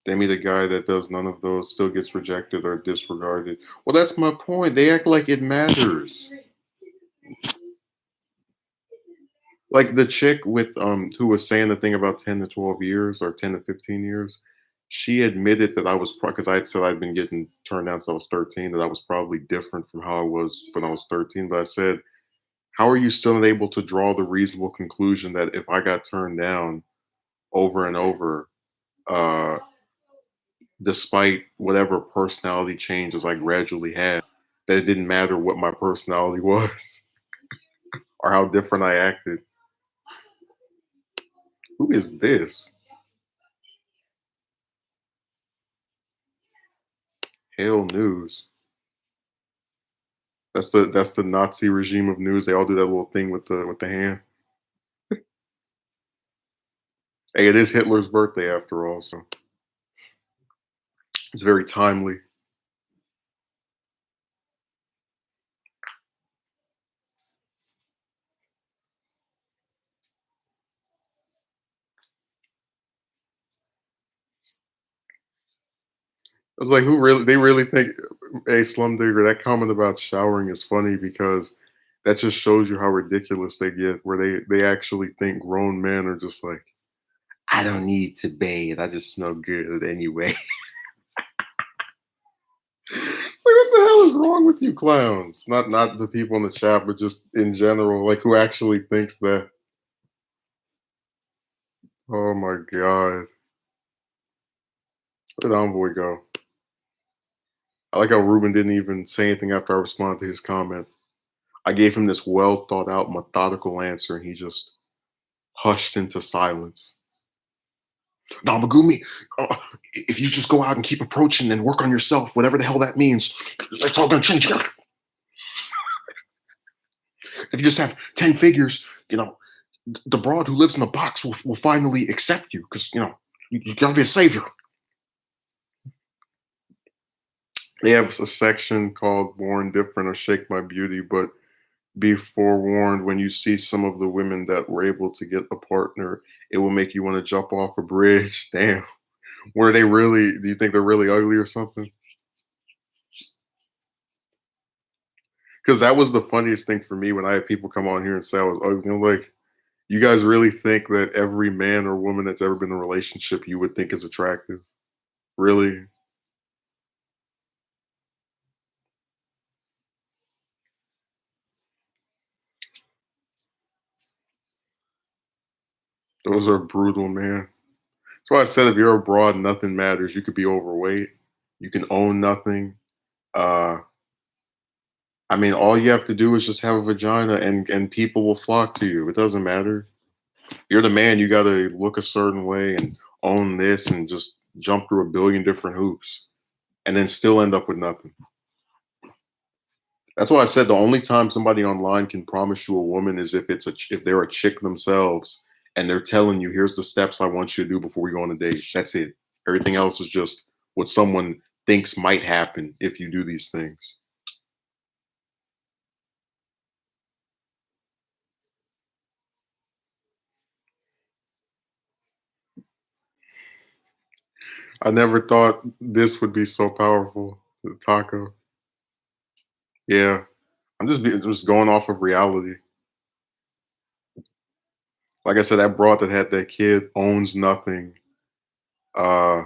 They meet a guy that does none of those, still gets rejected or disregarded. Well, that's my point. They act like it matters. Like the chick with who was saying the thing about 10 to 12 years or 10 to 15 years, she admitted that I was because I had said I'd been getting turned down since I was 13, that I was probably different from how I was when I was 13. But I said, how are you still able to draw the reasonable conclusion that if I got turned down over and over, uh, despite whatever personality changes I gradually had, that it didn't matter what my personality was or how different I acted? Who is this? Hell news. That's the Nazi regime of news. They all do that little thing with the hand. Hey, it is Hitler's birthday after all, so it's very timely. I was like, who really? They really think? Hey, Slum Digger, that comment about showering is funny because that just shows you how ridiculous they get. Where they actually think grown men are just like, I don't need to bathe. I just smell good anyway. It's like, what the hell is wrong with you clowns? Not the people in the chat, but just in general, like who actually thinks that. Oh my god. Where'd Envoy go? I like how Ruben didn't even say anything after I responded to his comment. I gave him this well thought out, methodical answer, and he just hushed into silence. No, Megumi, if you just go out and keep approaching and work on yourself, whatever the hell that means, it's all going to change. If you just have 10 figures, the broad who lives in the box will finally accept you because, you got to be a savior. They have a section called Born Different or Shake My Beauty, but be forewarned when you see some of the women that were able to get a partner, it will make you want to jump off a bridge. Damn. Were they really, do you think they're really ugly or something? Because that was the funniest thing for me when I had people come on here and say I was ugly. I'm like, You guys really think that every man or woman that's ever been in a relationship you would think is attractive? Really? Those are brutal, man. That's why I said if you're abroad, nothing matters. You could be overweight. You can own nothing. Uh, I mean, all you have to do is just have a vagina, and people will flock to you. It doesn't matter. You're the man. You got to look a certain way and own this, and just jump through a billion different hoops, and then still end up with nothing. That's why I said the only time somebody online can promise you a woman is if if they're a chick themselves and they're telling you, "Here's the steps I want you to do before we go on a date." That's it. Everything else is just what someone thinks might happen if you do these things. I never thought this would be so powerful. The taco. Yeah, just going off of reality. Like I said, that broad that had that kid owns nothing. Uh,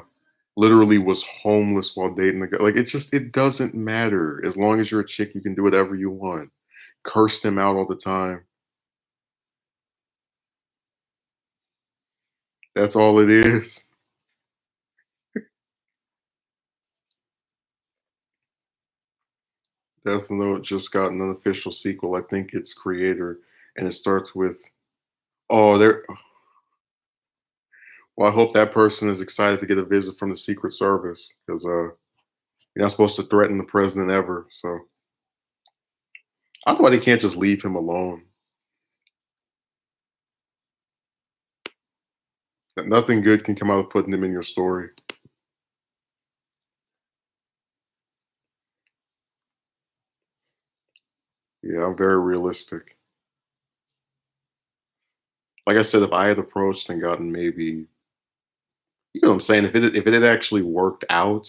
Literally was homeless while dating the guy. Like it doesn't matter. As long as you're a chick, you can do whatever you want. Curse them out all the time. That's all it is. Death Note just got an unofficial sequel. I think it's creator, and it starts with, oh, there. Well, I hope that person is excited to get a visit from the Secret Service because you're not supposed to threaten the president ever. So I don't know why they can't just leave him alone. Nothing good can come out of putting him in your story. Yeah, I'm very realistic. Like I said, if I had approached and gotten maybe, you know what I'm saying, if it had actually worked out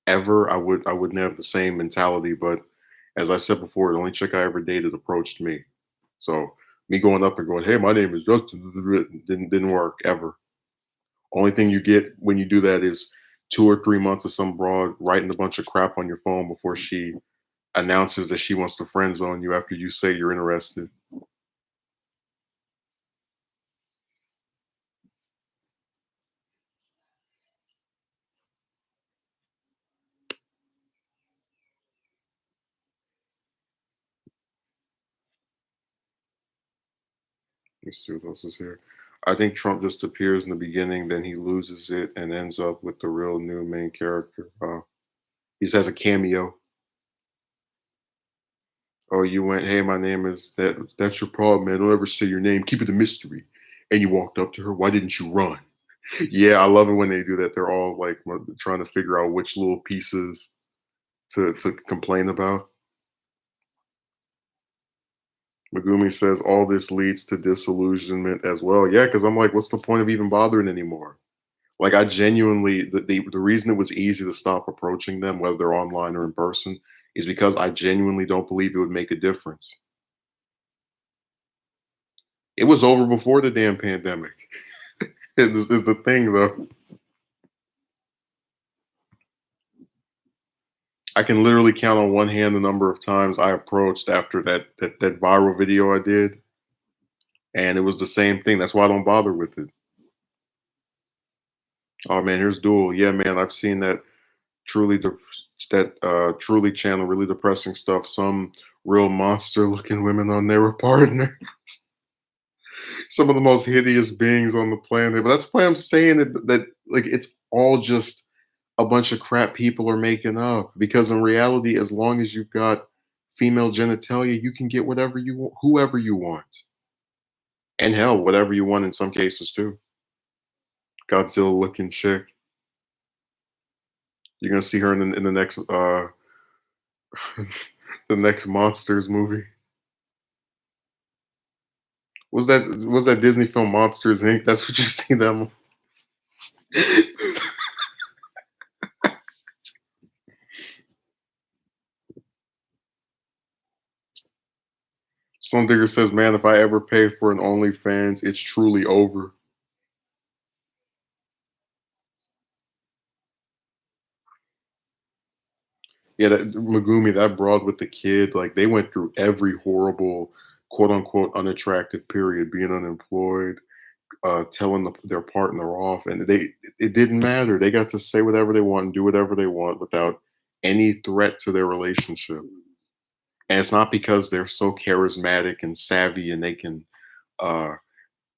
ever, I wouldn't have the same mentality. But as I said before, the only chick I ever dated approached me. So me going up and going, "Hey, my name is Justin," didn't work ever. Only thing you get when you do that is 2 or 3 months of some broad writing a bunch of crap on your phone before she announces that she wants to friend zone you after you say you're interested. Let's see what else is here. I think Trump just appears in the beginning, then he loses it and ends up with the real new main character. He has a cameo. Oh, you went, "Hey, my name is that." That's your problem, man. Don't ever say your name. Keep it a mystery. And you walked up to her. Why didn't you run? Yeah, I love it when they do that. They're all like trying to figure out which little pieces to complain about. Megumi says all this leads to disillusionment as well. Yeah, because I'm like, what's the point of even bothering anymore? Like I genuinely the reason it was easy to stop approaching them, whether they're online or in person, is because I genuinely don't believe it would make a difference. It was over before the damn pandemic. Is the thing though. I can literally count on one hand the number of times I approached after that viral video I did, and it was the same thing. That's why I don't bother with it. Oh man, here's Duel. Yeah, man, I've seen that truly truly channel, really depressing stuff. Some real monster looking women on there were partner. Some of the most hideous beings on the planet. But that's why I'm saying that like it's all just a bunch of crap people are making up. Because in reality, as long as you've got female genitalia, you can get whatever you want, whoever you want, and hell, whatever you want in some cases too. Godzilla looking chick. You're gonna see her in the next the next monsters movie. Was that Disney film Monsters Inc? That's what you see them. Some digger says, "Man, if I ever pay for an OnlyFans, it's truly over." Yeah, that Megumi, that broad with the kid, like they went through every horrible, quote unquote, unattractive period, being unemployed, telling their partner off, and it didn't matter. They got to say whatever they want and do whatever they want without any threat to their relationship. And it's not because they're so charismatic and savvy and they can uh,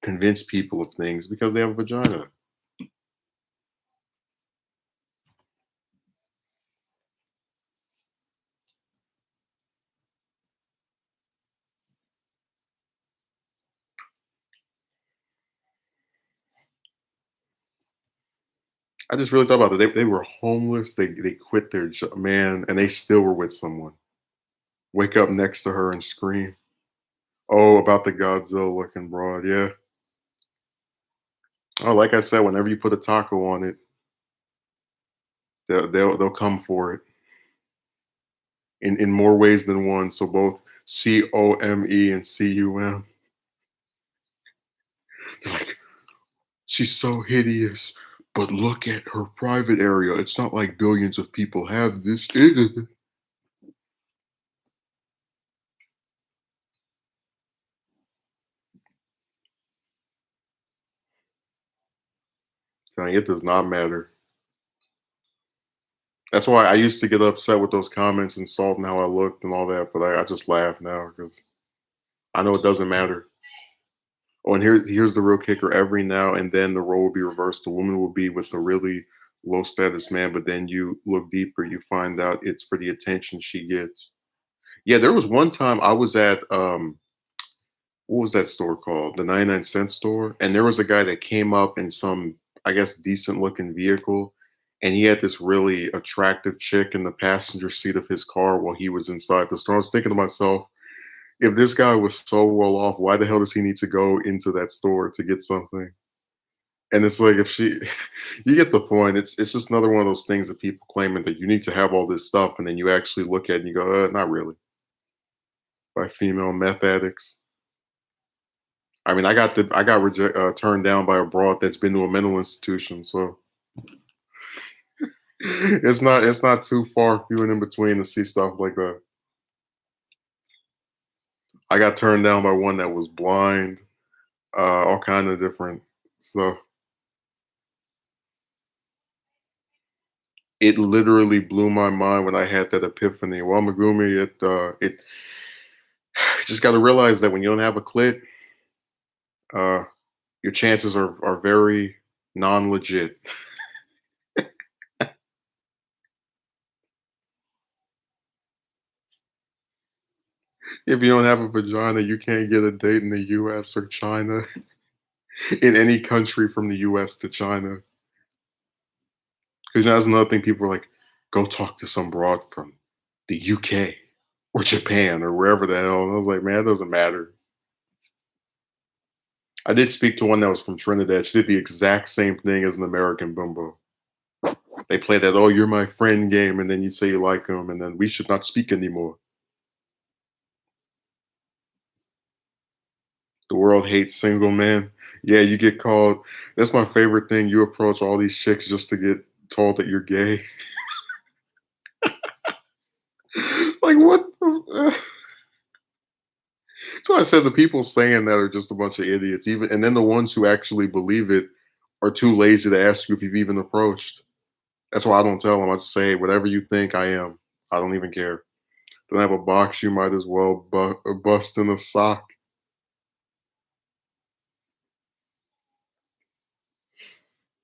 convince people of things because they have a vagina. I just really thought about it. They were homeless. They quit their job, man, and they still were with someone. Wake up next to her and scream. Oh, about the Godzilla looking broad. Yeah. Oh, like I said, whenever you put a taco on it, they'll come for it in more ways than one. So both COME and CUM. They're like, she's so hideous, but look at her private area. It's not like billions of people have this. It does not matter. That's why I used to get upset with those comments insulting how I looked and all that, but I just laugh now because I know it doesn't matter. Oh, and here's the real kicker. Every now and then the role will be reversed. The woman will be with the really low status man, but then you look deeper, you find out it's for the attention she gets. Yeah, there was one time I was at what was that store called? The 99-cent store. And there was a guy that came up in some, I guess, decent looking vehicle. And he had this really attractive chick in the passenger seat of his car while he was inside the store. I was thinking to myself, if this guy was so well off, why the hell does he need to go into that store to get something? And it's like if she you get the point. It's just another one of those things that people claiming that you need to have all this stuff, and then you actually look at it and you go, not really. By female meth addicts. I mean, I got turned down by a broad that's been to a mental institution, so it's not too far few and in between to see stuff like that. I got turned down by one that was blind, all kind of different stuff. It literally blew my mind when I had that epiphany. Well, Megumi, it just got to realize that when you don't have a clit, uh, your chances are very non-legit. If you don't have a vagina, you can't get a date in the U.S. or China, in any country from the U.S. to China. Because that's another thing. People are like, go talk to some broad from the UK or Japan or wherever the hell. And I was like, man, it doesn't matter. I did speak to one that was from Trinidad. She did the exact same thing as an American bimbo. They play that, oh, you're my friend game, and then you say you like them, and then we should not speak anymore. The world hates single men. Yeah, you get called. That's my favorite thing. You approach all these chicks just to get told that you're gay. Like what? So I said the people saying that are just a bunch of idiots. Even and then the ones who actually believe it are too lazy to ask you if you've even approached. That's why I don't tell them. I just say, "Hey, whatever you think I am, I don't even care. Don't have a box. You might as well bust in a sock."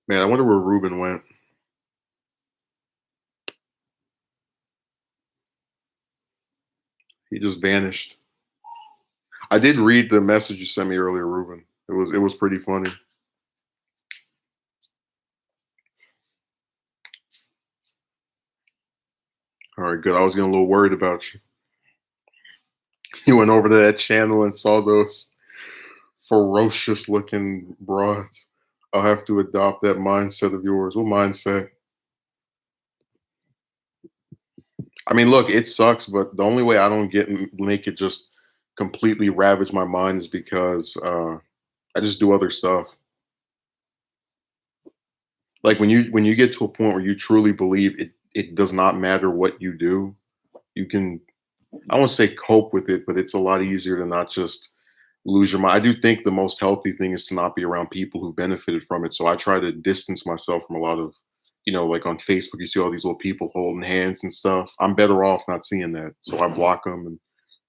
Man, I wonder where Ruben went. He just vanished. I did read the message you sent me earlier, Ruben. It was pretty funny. All right, good. I was getting a little worried about you. You went over to that channel and saw those ferocious looking broads. I'll have to adopt that mindset of yours. What mindset? I mean, look, it sucks, but the only way I don't get make it just completely ravage my mind is because I just do other stuff. Like when you get to a point where you truly believe it does not matter what you do, you can, I won't say cope with it, but it's a lot easier to not just lose your mind. I do think the most healthy thing is to not be around people who benefited from it. So I try to distance myself from a lot of, like on Facebook, you see all these little people holding hands and stuff. I'm better off not seeing that. So I block them and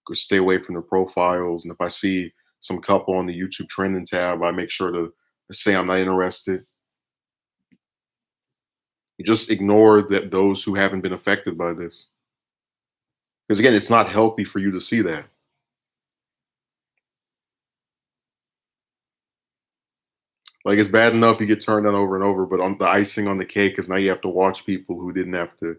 go stay away from their profiles. And if I see some couple on the YouTube trending tab, I make sure to say I'm not interested. You just ignore that those who haven't been affected by this. Because again, it's not healthy for you to see that. Like it's bad enough you get turned down over and over, but on the icing on the cake is now you have to watch people who didn't have to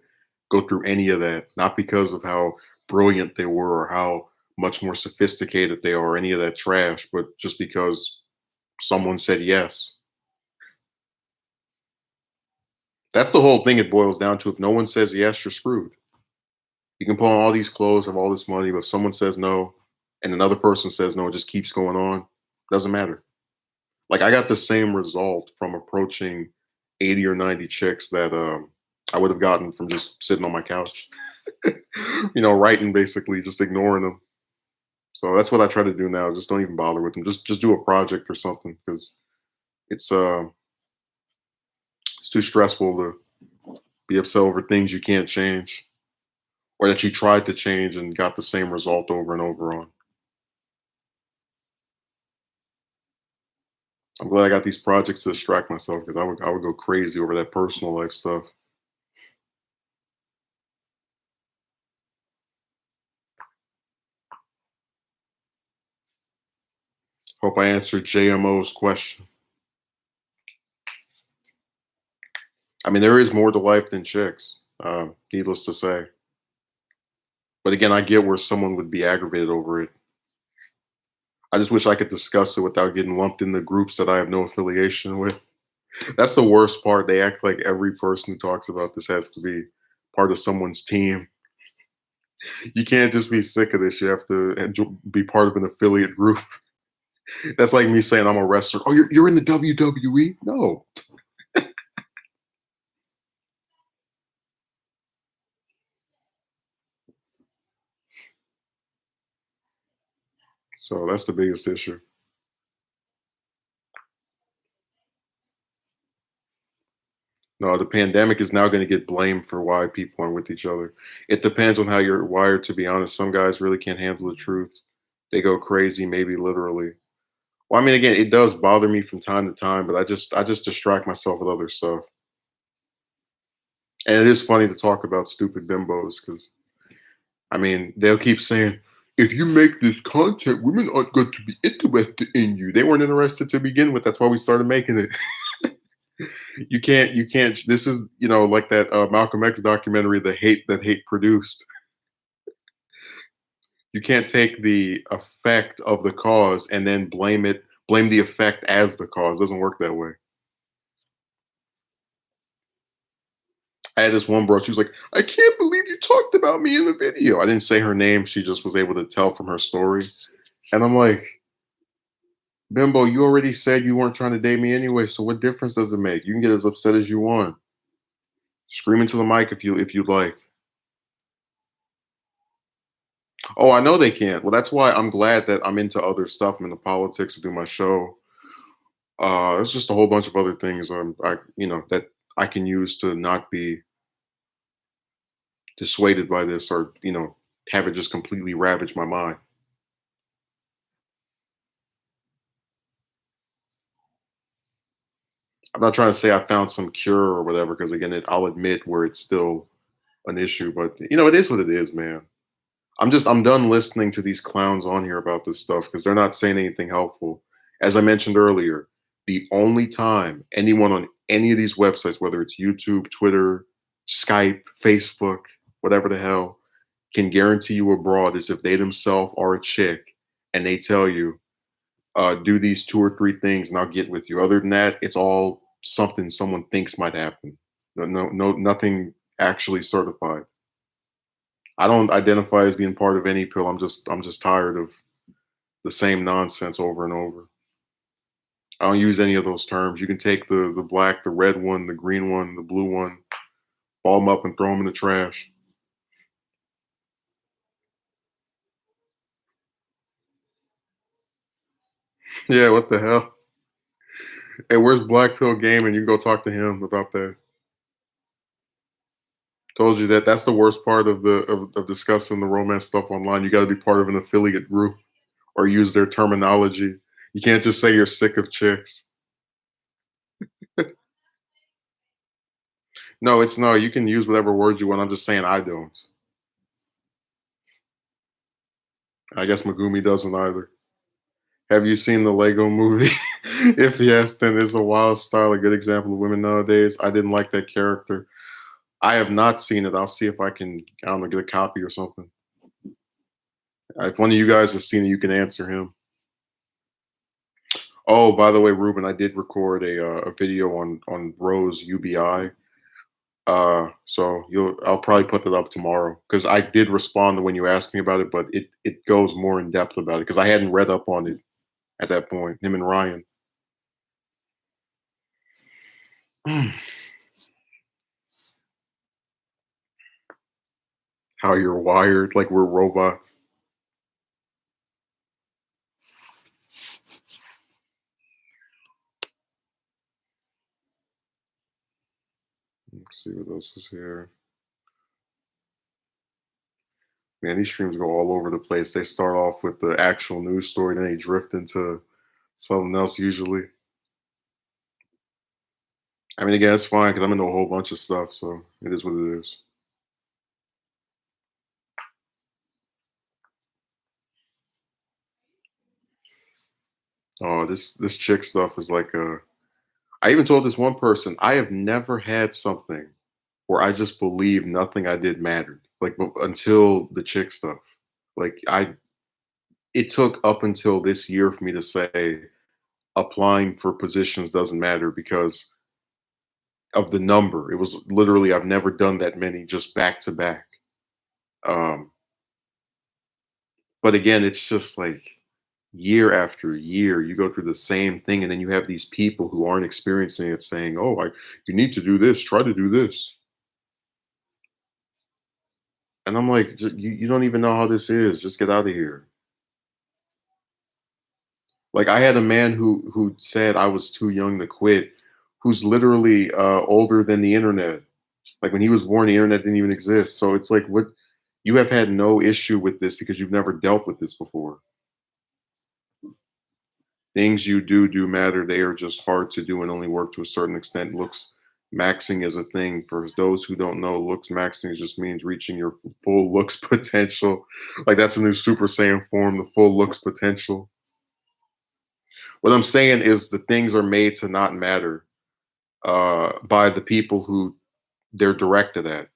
go through any of that, not because of how brilliant they were or how much more sophisticated they are, or any of that trash, but just because someone said yes. That's the whole thing it boils down to. If no one says yes, you're screwed. You can put on all these clothes, have all this money, but if someone says no and another person says no, it just keeps going on. Doesn't matter. Like I got the same result from approaching 80 or 90 chicks that I would have gotten from just sitting on my couch, writing basically, just ignoring them. So that's what I try to do now. Just don't even bother with them. Just do a project or something because it's uh it's too stressful to be upset over things you can't change or that you tried to change and got the same result over and over on. I'm glad I got these projects to distract myself because I would go crazy over that personal life stuff. Hope I answered JMO's question. I mean, there is more to life than chicks, needless to say. But again, I get where someone would be aggravated over it. I just wish I could discuss it without getting lumped in the groups that I have no affiliation with. That's the worst part. They act like every person who talks about this has to be part of someone's team. You can't just be sick of this. You have to be part of an affiliate group. That's like me saying I'm a wrestler. Oh, you're in the WWE? No. So that's the biggest issue. No, the pandemic is now going to get blamed for why people aren't with each other. It depends on how you're wired, to be honest. Some guys really can't handle the truth. They go crazy, maybe literally. Well, I mean, again, it does bother me from time to time, but I just distract myself with other stuff. And it is funny to talk about stupid bimbos because I mean, they'll keep saying, if you make this content, women aren't going to be interested in you. They weren't interested to begin with. That's why we started making it. You can't. This is, like that Malcolm X documentary, The Hate That Hate Produced. You can't take the effect of the cause and then blame the effect as the cause. It doesn't work that way. I had this one bro, she was like, I can't believe you talked about me in the video. I didn't say her name. She just was able to tell from her story. And I'm like, Bimbo, you already said you weren't trying to date me anyway, so what difference does it make? You can get as upset as you want. Scream into the mic if you'd like. Oh, I know they can't. Well, that's why I'm glad that I'm into other stuff. I'm into politics. I do my show. There's just a whole bunch of other things that I can use to not be dissuaded by this or have it just completely ravage my mind. I'm not trying to say I found some cure or whatever, because again, I'll admit where it's still an issue, but it is what it is, man. I'm done listening to these clowns on here about this stuff because they're not saying anything helpful. As I mentioned earlier, the only time anyone on any of these websites, whether it's YouTube, Twitter, Skype, Facebook, whatever the hell, can guarantee you abroad is if they themselves are a chick and they tell you, do these two or three things and I'll get with you. Other than that, it's all something someone thinks might happen. No, nothing actually certified. I don't identify as being part of any pill. I'm just tired of the same nonsense over and over. I don't use any of those terms. You can take the black, the red one, the green one, the blue one, ball them up and throw them in the trash. Yeah, what the hell? Hey, where's Black Pill Gaming? You can go talk to him about that. Told you that that's the worst part of of discussing the romance stuff online. You got to be part of an affiliate group or use their terminology. You can't just say you're sick of chicks. No, it's no. You can use whatever words you want. I'm just saying I don't. I guess Megumi doesn't either. Have you seen the Lego movie? If yes, then it's a wild style, a good example of women nowadays. I didn't like that character. I have not seen it. I'll see if I can, I don't know, get a copy or something. If one of you guys has seen it, you can answer him. Oh, by the way, Ruben, I did record a video on Rose UBI. So I'll probably put that up tomorrow because I did respond to when you asked me about it, but it goes more in depth about it because I hadn't read up on it at that point. Him and Ryan. How you're wired, like we're robots. Let's see what else is here. Man, these streams go all over the place. They start off with the actual news story, then they drift into something else usually. I mean, again, it's fine because I'm into a whole bunch of stuff, so it is what it is. Oh, this chick stuff is like I even told this one person, I have never had something where I just believed nothing I did mattered. Like until the chick stuff. Like it took up until this year for me to say applying for positions doesn't matter because of the number. It was literally I've never done that many just back to back. Um, but again, it's just like year after year, you go through the same thing, and then you have these people who aren't experiencing it saying, "Oh, you need to do this. Try to do this." And I'm like, You don't even know how this is. Just get out of here." Like I had a man who said I was too young to quit, who's literally older than the internet. Like when he was born, the internet didn't even exist. So it's like, what you have had no issue with this because you've never dealt with this before. Things you do matter. They are just hard to do and only work to a certain extent. Looks maxing is a thing. For those who don't know, looks maxing just means reaching your full looks potential. Like that's a new Super Saiyan form, the full looks potential. What I'm saying is the things are made to not matter by the people who they're directed at.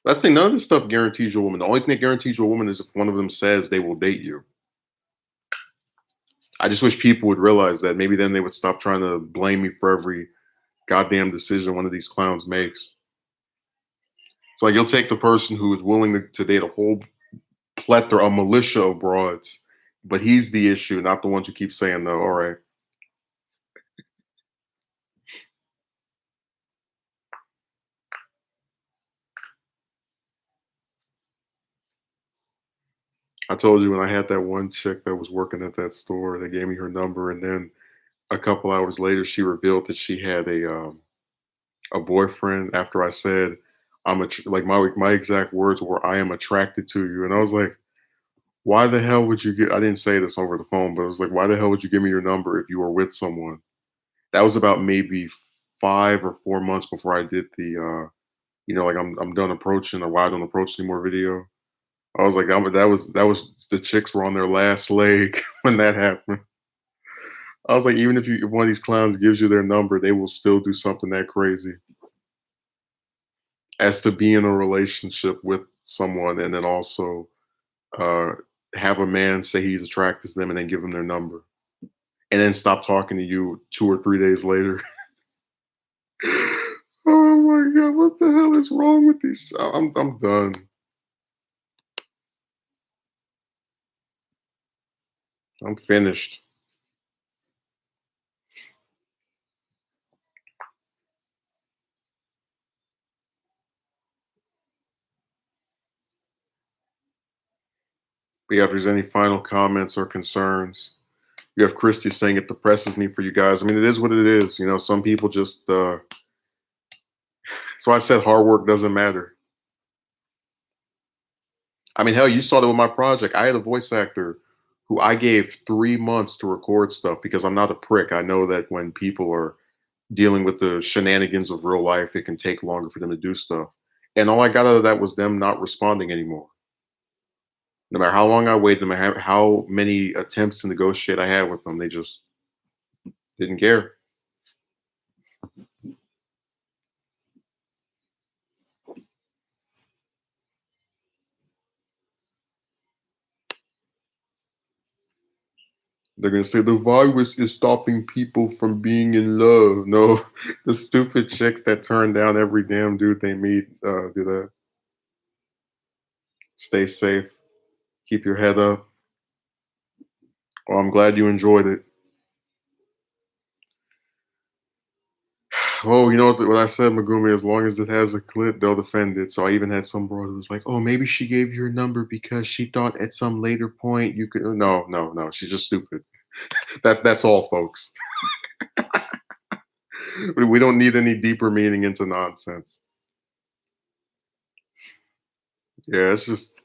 That's the thing. None of this stuff guarantees you a woman. The only thing that guarantees you a woman is if one of them says they will date you. I just wish people would realize that. Maybe then they would stop trying to blame me for every goddamn decision one of these clowns makes. It's like you'll take the person who is willing to date a whole plethora, a militia of broads, but he's the issue, not the ones who keep saying no. All right. I told you when I had that one chick that was working at that store, they gave me her number, and then a couple hours later, she revealed that she had a boyfriend. After I said, like my exact words were, "I am attracted to you," and I was like, "Why the hell would you get?" I didn't say this over the phone, but I was like, "Why the hell would you give me your number if you were with someone?" That was about maybe 5 or 4 months before I did the, like I'm done approaching or why I don't approach anymore video. I was like, that was the chicks were on their last leg when that happened. I was like, even if one of these clowns gives you their number, they will still do something that crazy as to be in a relationship with someone and then also uh, have a man say he's attracted to them and then give them their number and then stop talking to you 2 or 3 days later. Oh my god, what the hell is wrong with these? I'm done. I'm finished. But yeah, if there's any final comments or concerns, you have Christy saying it depresses me for you guys. I mean, it is what it is. You know, some people just. So I said hard work doesn't matter. I mean, hell, you saw that with my project. I had a voice actor who I gave 3 months to record stuff because I'm not a prick. I know that when people are dealing with the shenanigans of real life, it can take longer for them to do stuff. And all I got out of that was them not responding anymore. No matter how long I waited, no matter how many attempts to negotiate I had with them, they just didn't care. They're gonna say the virus is stopping people from being in love. No, the stupid chicks that turn down every damn dude they meet do that. Stay safe. Keep your head up. Well, I'm glad you enjoyed it. Oh, you know what I said, Megumi? As long as it has a clip, they'll defend it. So I even had some bro who was like, "Oh, maybe she gave you her number because she thought at some later point you could." No, no, no. She's just stupid. That's all, folks. We don't need any deeper meaning into nonsense. Yeah, it's just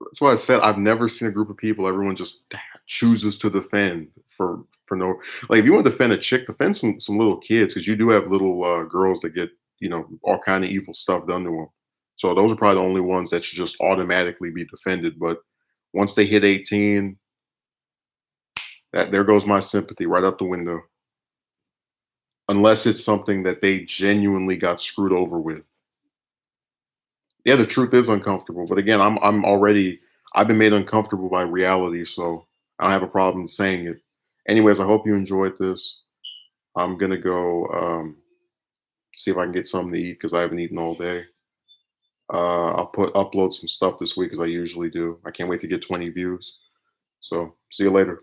that's why I said I've never seen a group of people. Everyone just chooses to defend for no. Like if you want to defend a chick, defend some little kids because you do have little girls that get all kind of evil stuff done to them. So those are probably the only ones that should just automatically be defended. But once they hit 18, that there goes my sympathy right out the window. Unless it's something that they genuinely got screwed over with. Yeah, the truth is uncomfortable. But again, I've been made uncomfortable by reality, so I don't have a problem saying it. Anyways, I hope you enjoyed this. I'm gonna go see if I can get something to eat because I haven't eaten all day. I'll upload some stuff this week as I usually do. I can't wait to get 20 views. So see you later.